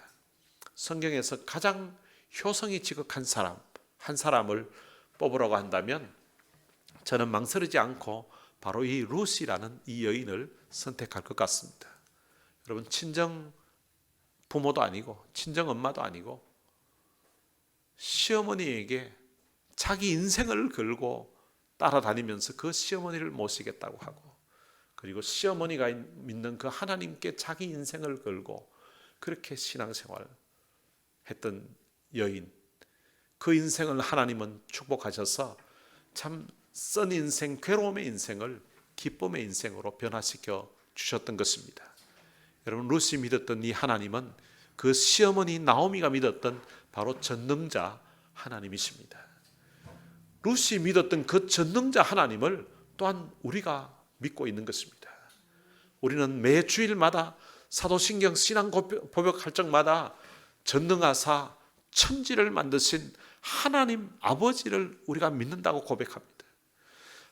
성경에서 가장 효성이 지극한 사람 한 사람을 뽑으라고 한다면 저는 망설이지 않고 바로 이 룻이라는 이 여인을 선택할 것 같습니다. 여러분, 친정 부모도 아니고 친정 엄마도 아니고 시어머니에게 자기 인생을 걸고 따라다니면서 그 시어머니를 모시겠다고 하고, 그리고 시어머니가 믿는 그 하나님께 자기 인생을 걸고 그렇게 신앙생활을 했던 여인, 그 인생을 하나님은 축복하셔서 참 쓴 인생, 괴로움의 인생을 기쁨의 인생으로 변화시켜 주셨던 것입니다. 여러분, 룻이 믿었던 이 하나님은 그 시어머니 나오미가 믿었던 바로 전능자 하나님이십니다. 룻이 믿었던 그 전능자 하나님을 또한 우리가 믿고 있는 것입니다. 우리는 매 주일마다 사도신경 신앙 고백할 적마다 전능하사 천지를 만드신 하나님 아버지를 우리가 믿는다고 고백합니다.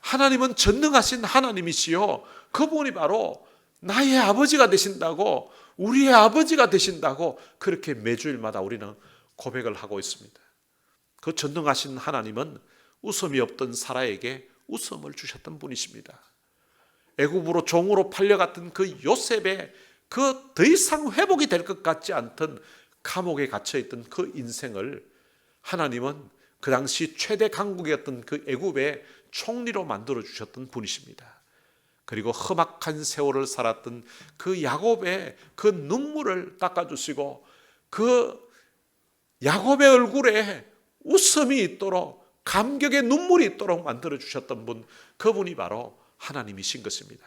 하나님은 전능하신 하나님이시요, 그분이 바로 나의 아버지가 되신다고, 우리의 아버지가 되신다고 그렇게 매주일마다 우리는 고백을 하고 있습니다. 그 전능하신 하나님은 웃음이 없던 사라에게 웃음을 주셨던 분이십니다. 애굽으로 종으로 팔려갔던 그 요셉의 그 더 이상 회복이 될 것 같지 않던 감옥에 갇혀있던 그 인생을 하나님은 그 당시 최대 강국이었던 그 애굽의 총리로 만들어 주셨던 분이십니다. 그리고 험악한 세월을 살았던 그 야곱의 그 눈물을 닦아주시고 그 야곱의 얼굴에 웃음이 있도록, 감격의 눈물이 있도록 만들어 주셨던 분, 그분이 바로 하나님이신 것입니다.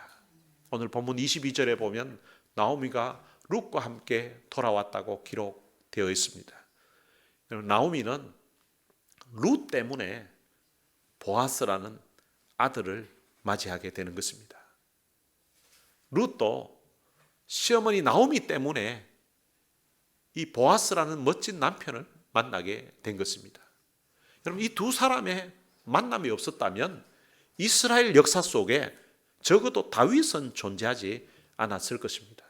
오늘 본문 22절에 보면 나오미가 룻과 함께 돌아왔다고 기록되어 있습니다. 나오미는 룻 때문에 보아스라는 아들을 맞이하게 되는 것입니다. 룻도 시어머니 나오미 때문에 이 보아스라는 멋진 남편을 만나게 된 것입니다. 여러분, 이 두 사람의 만남이 없었다면 이스라엘 역사 속에 적어도 다윗은 존재하지 않았을 것입니다.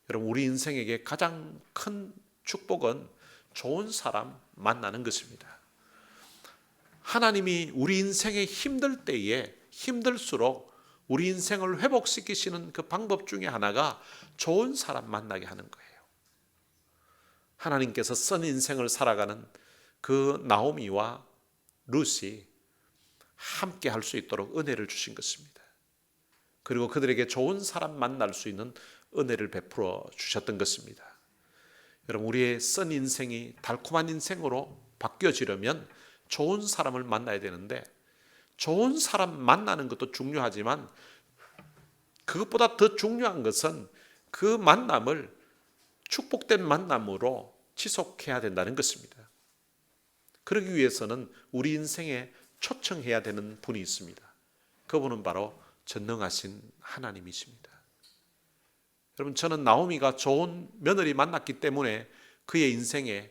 여러분, 우리 인생에게 가장 큰 축복은 좋은 사람 만나는 것입니다. 하나님이 우리 인생에 힘들 때에 힘들수록 우리 인생을 회복시키시는 그 방법 중에 하나가 좋은 사람 만나게 하는 거예요. 하나님께서 쓴 인생을 살아가는 그 나오미와 룻이 함께 할 수 있도록 은혜를 주신 것입니다. 그리고 그들에게 좋은 사람 만날 수 있는 은혜를 베풀어 주셨던 것입니다. 여러분, 우리의 쓴 인생이 달콤한 인생으로 바뀌어지려면 좋은 사람을 만나야 되는데, 좋은 사람 만나는 것도 중요하지만 그것보다 더 중요한 것은 그 만남을 축복된 만남으로 지속해야 된다는 것입니다. 그러기 위해서는 우리 인생에 초청해야 되는 분이 있습니다. 그분은 바로 전능하신 하나님이십니다. 여러분, 저는 나오미가 좋은 며느리 만났기 때문에 그의 인생이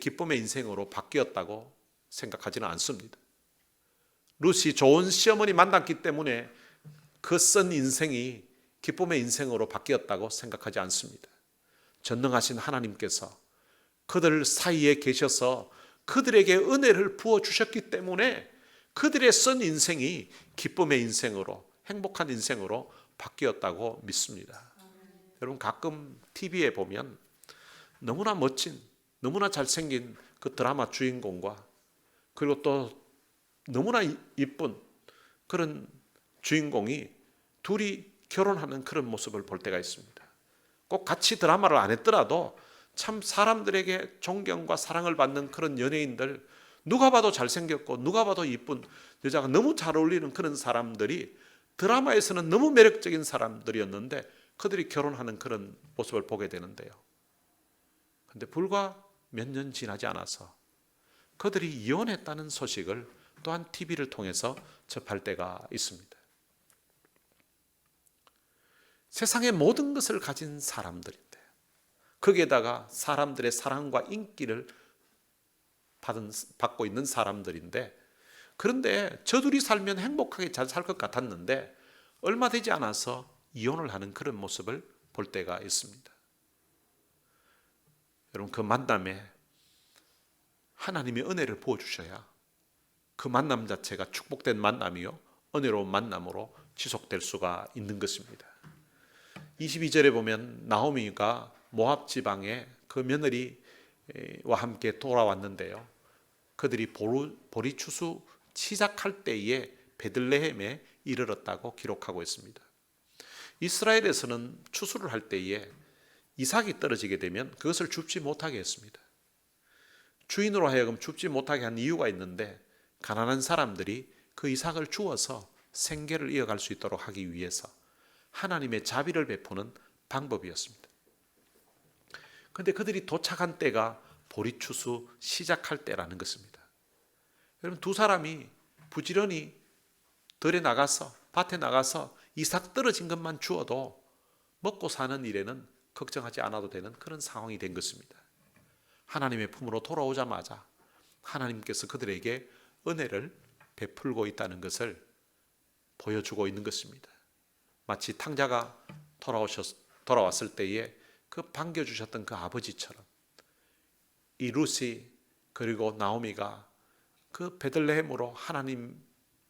기쁨의 인생으로 바뀌었다고 생각하지는 않습니다. 룻이 좋은 시어머니 만났기 때문에 그 쓴 인생이 기쁨의 인생으로 바뀌었다고 생각하지 않습니다. 전능하신 하나님께서 그들 사이에 계셔서 그들에게 은혜를 부어주셨기 때문에 그들의 쓴 인생이 기쁨의 인생으로, 행복한 인생으로 바뀌었다고 믿습니다. 여러분, 가끔 TV에 보면 너무나 멋진, 너무나 잘생긴 그 드라마 주인공과 그리고 또 너무나 이쁜 그런 주인공이 둘이 결혼하는 그런 모습을 볼 때가 있습니다. 꼭 같이 드라마를 안 했더라도 참 사람들에게 존경과 사랑을 받는 그런 연예인들, 누가 봐도 잘생겼고 누가 봐도 이쁜 여자가 너무 잘 어울리는 그런 사람들이 드라마에서는 너무 매력적인 사람들이었는데 그들이 결혼하는 그런 모습을 보게 되는데요. 그런데 불과 몇 년 지나지 않아서 그들이 이혼했다는 소식을 또한 TV를 통해서 접할 때가 있습니다. 세상의 모든 것을 가진 사람들인데, 거기에다가 사람들의 사랑과 인기를 받고 있는 사람들인데, 그런데 저둘이 살면 행복하게 잘 살 것 같았는데 얼마 되지 않아서 이혼을 하는 그런 모습을 볼 때가 있습니다. 여러분, 그 만남에 하나님의 은혜를 부어주셔야 그 만남 자체가 축복된 만남이요 은혜로운 만남으로 지속될 수가 있는 것입니다. 22절에 보면 나오미가 모압 지방에 그 며느리와 함께 돌아왔는데요, 그들이 보리 추수 시작할 때에 베들레헴에 이르렀다고 기록하고 있습니다. 이스라엘에서는 추수를 할 때에 이삭이 떨어지게 되면 그것을 줍지 못하게 했습니다. 주인으로 하여금 줍지 못하게 한 이유가 있는데, 가난한 사람들이 그 이삭을 주어서 생계를 이어갈 수 있도록 하기 위해서 하나님의 자비를 베푸는 방법이었습니다. 그런데 그들이 도착한 때가 보리추수 시작할 때라는 것입니다. 여러분, 두 사람이 부지런히 들에 나가서 밭에 나가서 이삭 떨어진 것만 주어도 먹고 사는 일에는 걱정하지 않아도 되는 그런 상황이 된 것입니다. 하나님의 품으로 돌아오자마자 하나님께서 그들에게 은혜를 베풀고 있다는 것을 보여주고 있는 것입니다. 마치 탕자가 돌아왔을 때에 그 반겨주셨던 그 아버지처럼 이 루시 그리고 나오미가 그 베들레헴으로 하나님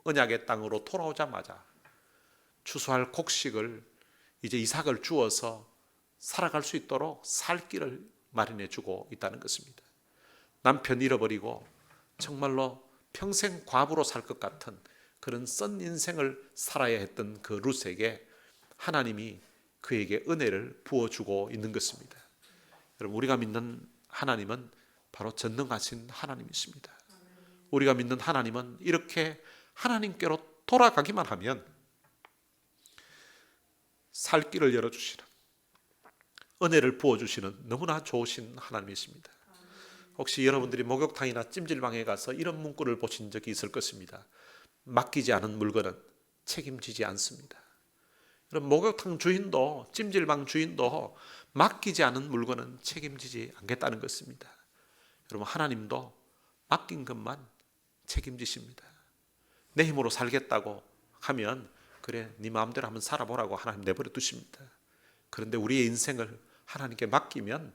언약의 땅으로 돌아오자마자 추수할 곡식을 이제 이삭을 주어서 살아갈 수 있도록 살 길을 마련해 주고 있다는 것입니다. 남편 잃어버리고 정말로 평생 과부로 살 것 같은 그런 썬 인생을 살아야 했던 그 룻에게 하나님이 그에게 은혜를 부어주고 있는 것입니다. 여러분, 우리가 믿는 하나님은 바로 전능하신 하나님이십니다. 우리가 믿는 하나님은 이렇게 하나님께로 돌아가기만 하면 살 길을 열어주시는, 은혜를 부어주시는 너무나 좋으신 하나님이십니다. 혹시 여러분들이 목욕탕이나 찜질방에 가서 이런 문구를 보신 적이 있을 것입니다. 맡기지 않은 물건은 책임지지 않습니다. 여러분, 목욕탕 주인도 찜질방 주인도 맡기지 않은 물건은 책임지지 않겠다는 것입니다. 여러분, 하나님도 맡긴 것만 책임지십니다. 내 힘으로 살겠다고 하면 그래, 네 마음대로 한번 살아보라고 하나님 내버려 두십니다. 그런데 우리의 인생을 하나님께 맡기면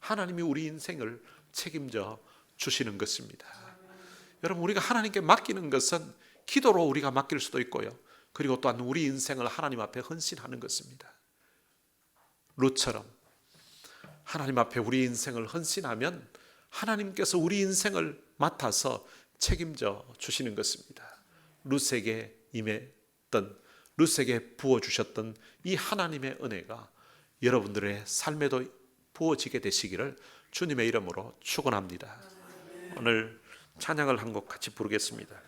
하나님이 우리 인생을 책임져 주시는 것입니다. 여러분, 우리가 하나님께 맡기는 것은 기도로 우리가 맡길 수도 있고요, 그리고 또한 우리 인생을 하나님 앞에 헌신하는 것입니다. 룻처럼 하나님 앞에 우리 인생을 헌신하면 하나님께서 우리 인생을 맡아서 책임져 주시는 것입니다. 룻에게 임했던, 룻에게 부어주셨던 이 하나님의 은혜가 여러분들의 삶에도 부어지게 되시기를 주님의 이름으로 축원합니다. 오늘 찬양을 한 곡 같이 부르겠습니다.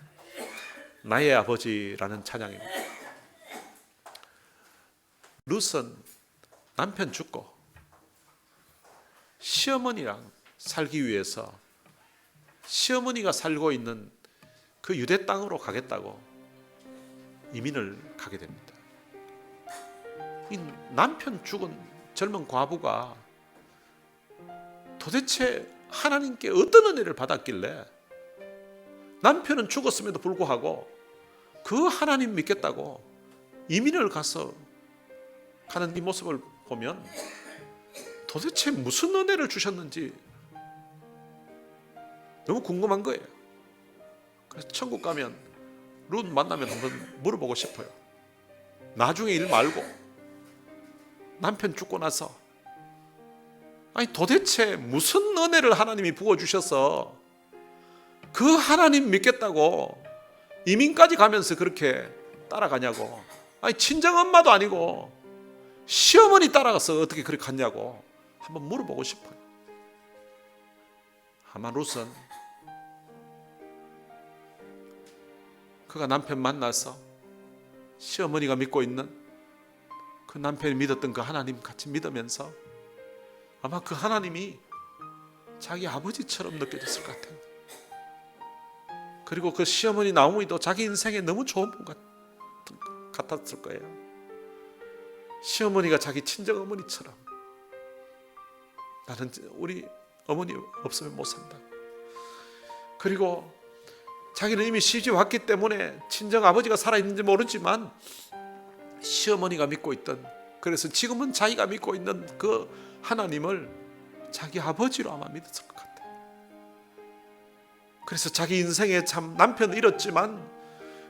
나의 아버지라는 찬양입니다. 룻은 남편 죽고 시어머니랑 살기 위해서 시어머니가 살고 있는 그 유대 땅으로 가겠다고 이민을 가게 됩니다. 이 남편 죽은 젊은 과부가 도대체 하나님께 어떤 은혜를 받았길래 남편은 죽었음에도 불구하고 그 하나님 믿겠다고 이민을 가서 가는 이 모습을 보면 도대체 무슨 은혜를 주셨는지 너무 궁금한 거예요. 그래서 천국 가면 룻 만나면 한번 물어보고 싶어요. 나중에 일 말고 남편 죽고 나서 아니 도대체 무슨 은혜를 하나님이 부어주셔서 그 하나님 믿겠다고 이민까지 가면서 그렇게 따라가냐고. 아니 친정엄마도 아니고 시어머니 따라가서 어떻게 그렇게 갔냐고 한번 물어보고 싶어요. 아마 룻은 그가 남편 만나서 시어머니가 믿고 있는 그 남편이 믿었던 그 하나님 같이 믿으면서 아마 그 하나님이 자기 아버지처럼 느껴졌을 것 같아요. 그리고 그 시어머니 나오미도 자기 인생에 너무 좋은 분 같았을 거예요. 시어머니가 자기 친정어머니처럼 나는 우리 어머니 없으면 못 산다. 그리고 자기는 이미 시집 왔기 때문에 친정 아버지가 살아있는지 모르지만 시어머니가 믿고 있던, 그래서 지금은 자기가 믿고 있는 그 하나님을 자기 아버지로 아마 믿었을 것 같아요. 그래서 자기 인생에 참 남편을 잃었지만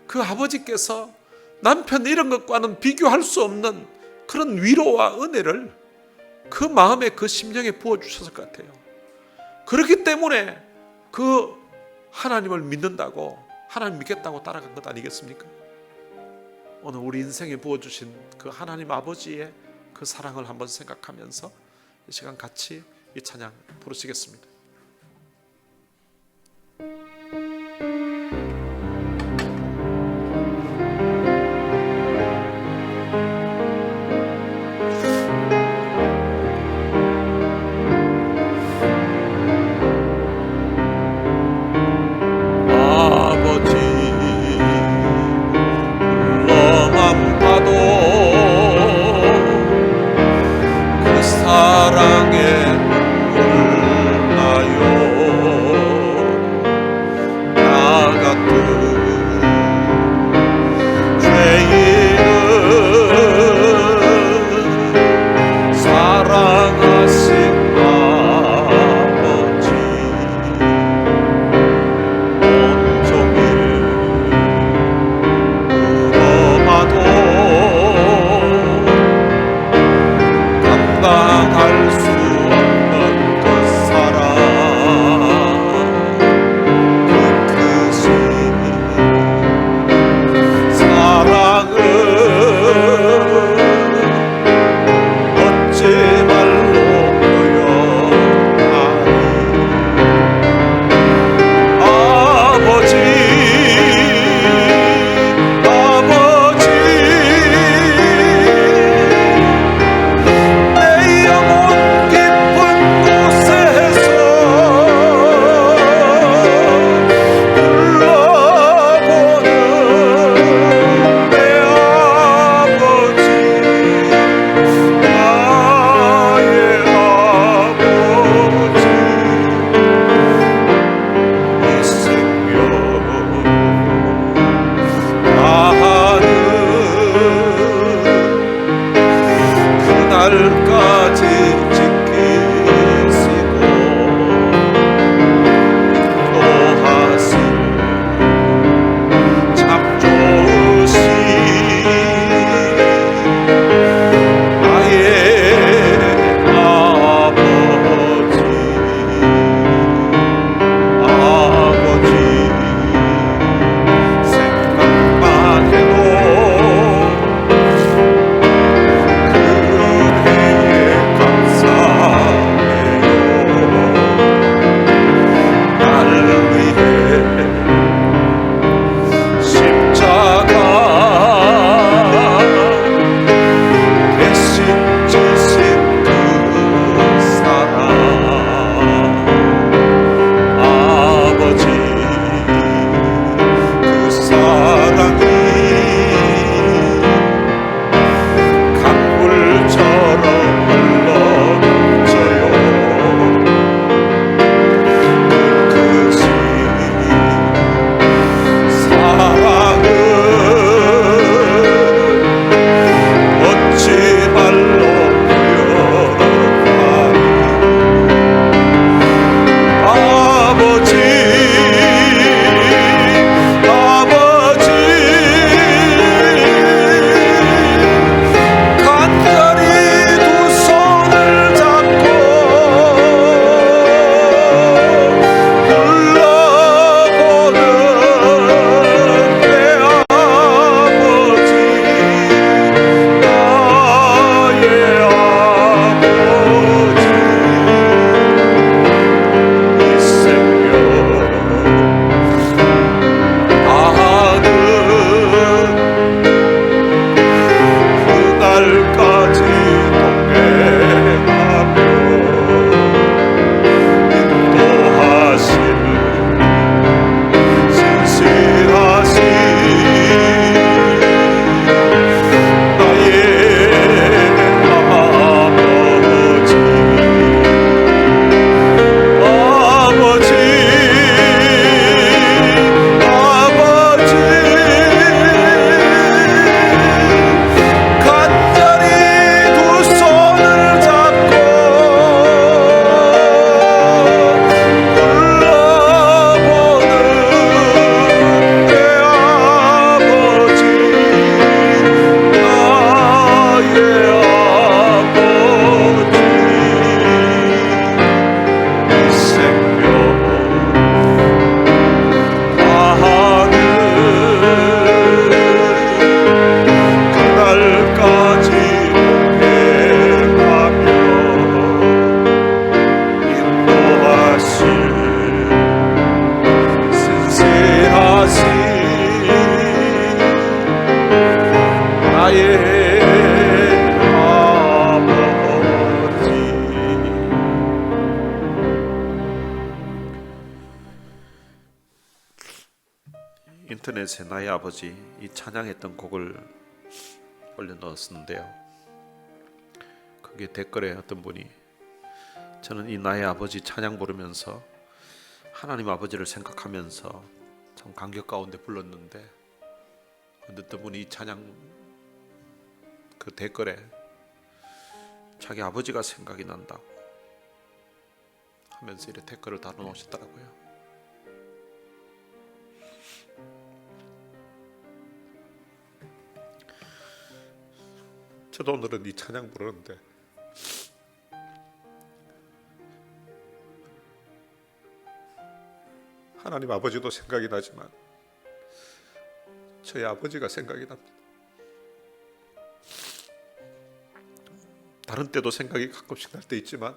그 아버지께서 남편 잃은 것과는 비교할 수 없는 그런 위로와 은혜를 그 마음에, 그 심령에 부어주셨을 것 같아요. 그렇기 때문에 그 하나님을 믿는다고, 하나님 믿겠다고 따라간 것 아니겠습니까? 오늘 우리 인생에 부어주신 그 하나님 아버지의 그 사랑을 한번 생각하면서 이 시간 같이 이 찬양 부르시겠습니다. 사랑의 눈물 인터넷에 나의 아버지 이 찬양했던 곡을 올려놓았었는데요. 거기에 댓글에 어떤 분이 저는 이 나의 아버지 찬양 부르면서 하나님 아버지를 생각하면서 참 감격 가운데 불렀는데 어떤 분이 이 찬양 그 댓글에 자기 아버지가 생각이 난다고 하면서 이렇게 댓글을 달아놓으셨더라고요. 저도 오늘은 이 찬양 부르는데 하나님 아버지도 생각이 나지만 저희 아버지가 생각이 납니다. 다른 때도 생각이 가끔씩 날 때 있지만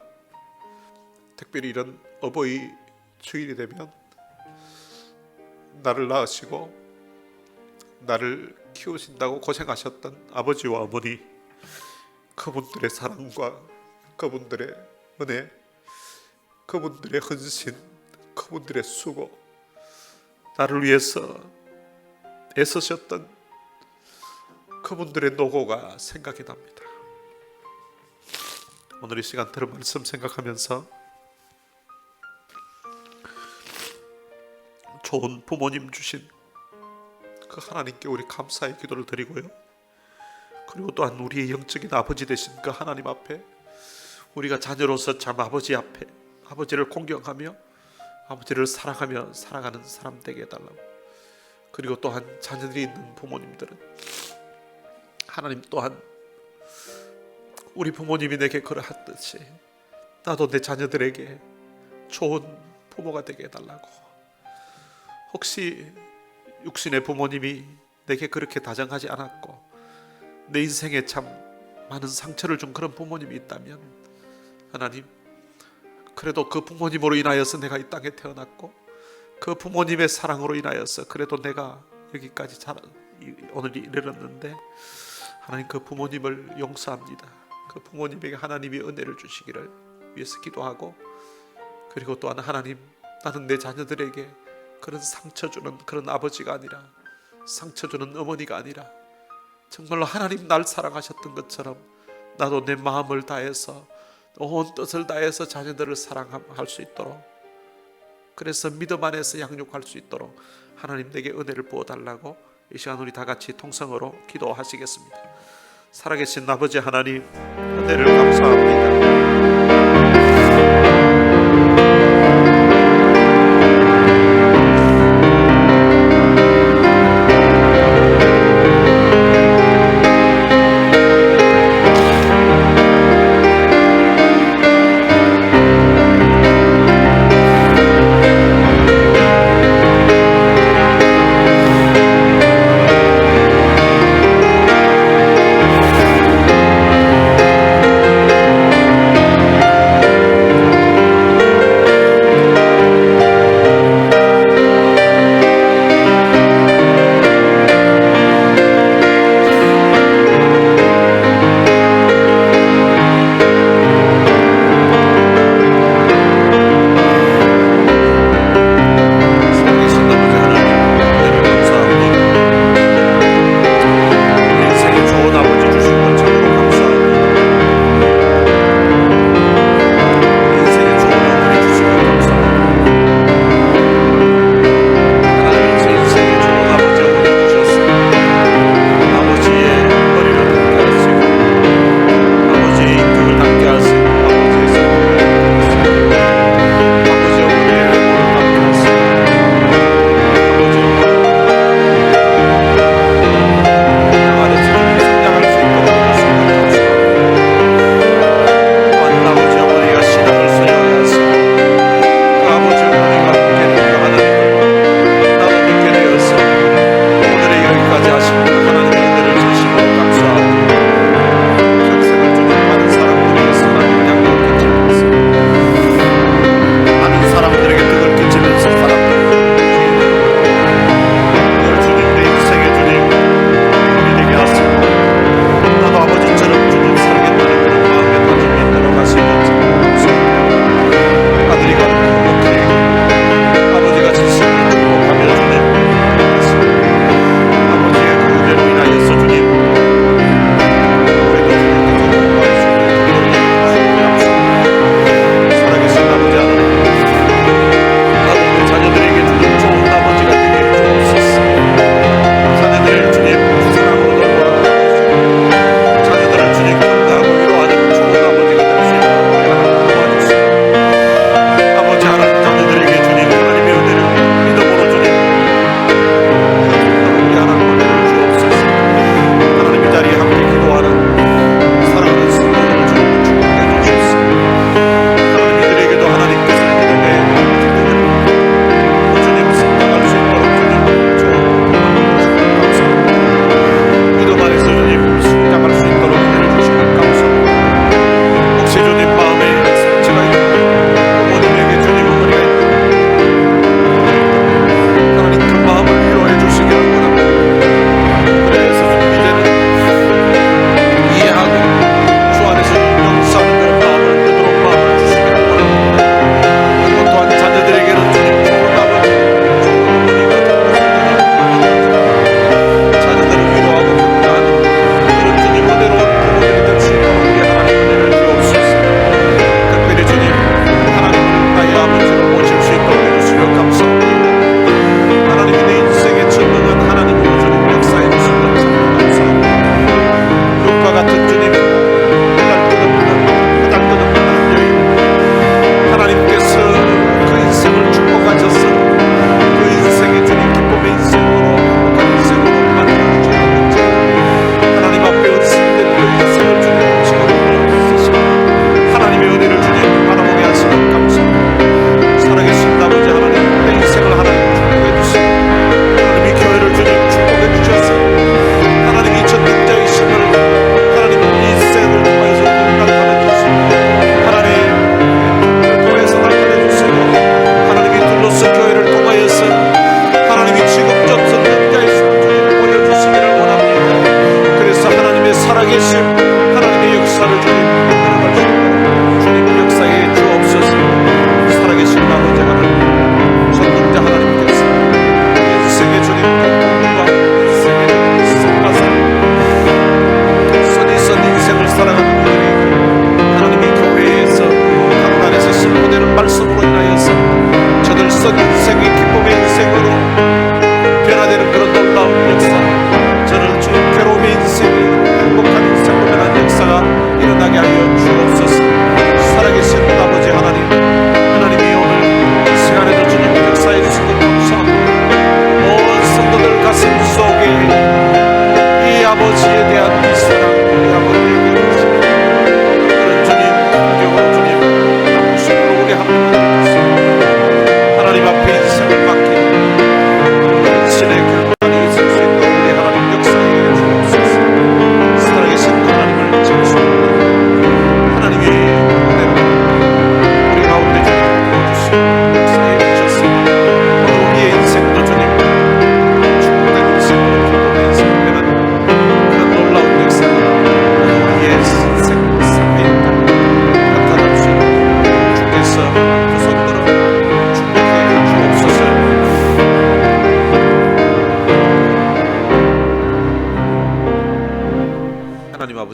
특별히 이런 어버이 주일이 되면 나를 낳으시고 나를 키우신다고 고생하셨던 아버지와 어머니, 그분들의 사랑과 그분들의 은혜, 그분들의 헌신, 그분들의 수고, 나를 위해서 애쓰셨던 그분들의 노고가 생각이 납니다. 오늘 이 시간 들은 말씀 생각하면서 좋은 부모님 주신 그 하나님께 우리 감사의 기도를 드리고요. 그리고 또한 우리의 영적인 아버지 되신 그 하나님 앞에 우리가 자녀로서 참 아버지 앞에 아버지를 공경하며 아버지를 사랑하며 살아가는 사람 되게 해달라고. 그리고 또한 자녀들이 있는 부모님들은 하나님 또한 우리 부모님이 내게 그러하듯이 나도 내 자녀들에게 좋은 부모가 되게 해달라고. 혹시 육신의 부모님이 내게 그렇게 다정하지 않았고 내 인생에 참 많은 상처를 준 그런 부모님이 있다면 하나님, 그래도 그 부모님으로 인하여서 내가 이 땅에 태어났고 그 부모님의 사랑으로 인하여서 그래도 내가 여기까지 오늘 이르렀는데 하나님, 그 부모님을 용서합니다. 그 부모님에게 하나님이 은혜를 주시기를 위해서 기도하고, 그리고 또한 하나님, 나는 내 자녀들에게 그런 상처 주는 그런 아버지가 아니라, 상처 주는 어머니가 아니라 정말로 하나님 날 사랑하셨던 것처럼 나도 내 마음을 다해서 온 뜻을 다해서 자녀들을 사랑할 수 있도록, 그래서 믿음 안에서 양육할 수 있도록 하나님 내게 은혜를 부어달라고 이 시간 우리 다 같이 통성으로 기도하시겠습니다. 살아계신 아버지 하나님, 은혜를 감사합니다.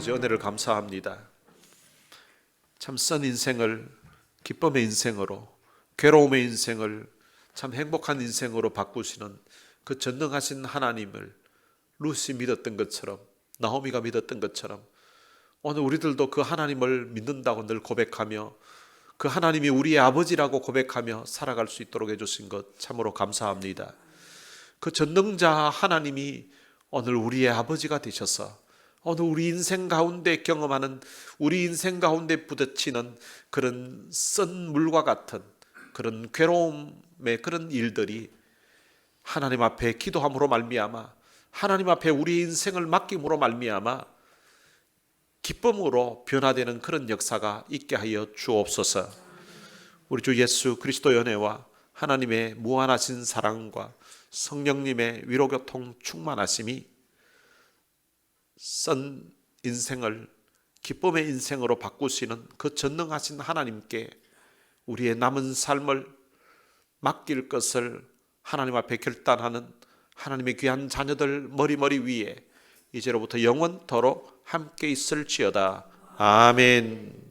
아버지 은혜를 감사합니다. 참 선 인생을 기쁨의 인생으로, 괴로움의 인생을 참 행복한 인생으로 바꾸시는 그 전능하신 하나님을 루시 믿었던 것처럼, 나오미가 믿었던 것처럼 오늘 우리들도 그 하나님을 믿는다고 늘 고백하며 그 하나님이 우리의 아버지라고 고백하며 살아갈 수 있도록 해주신 것 참으로 감사합니다. 그 전능자 하나님이 오늘 우리의 아버지가 되셔서 오늘 우리 인생 가운데 경험하는, 우리 인생 가운데 부딪히는 그런 쓴 물과 같은 그런 괴로움의 그런 일들이 하나님 앞에 기도함으로 말미암아, 하나님 앞에 우리 인생을 맡김으로 말미암아 기쁨으로 변화되는 그런 역사가 있게 하여 주옵소서. 우리 주 예수 그리스도의 은혜와 하나님의 무한하신 사랑과 성령님의 위로교통 충만하심이 선 인생을 기쁨의 인생으로 바꾸시는 그 전능하신 하나님께 우리의 남은 삶을 맡길 것을 하나님 앞에 결단하는 하나님의 귀한 자녀들 머리 위에 이제로부터 영원토록 함께 있을지어다. 아멘.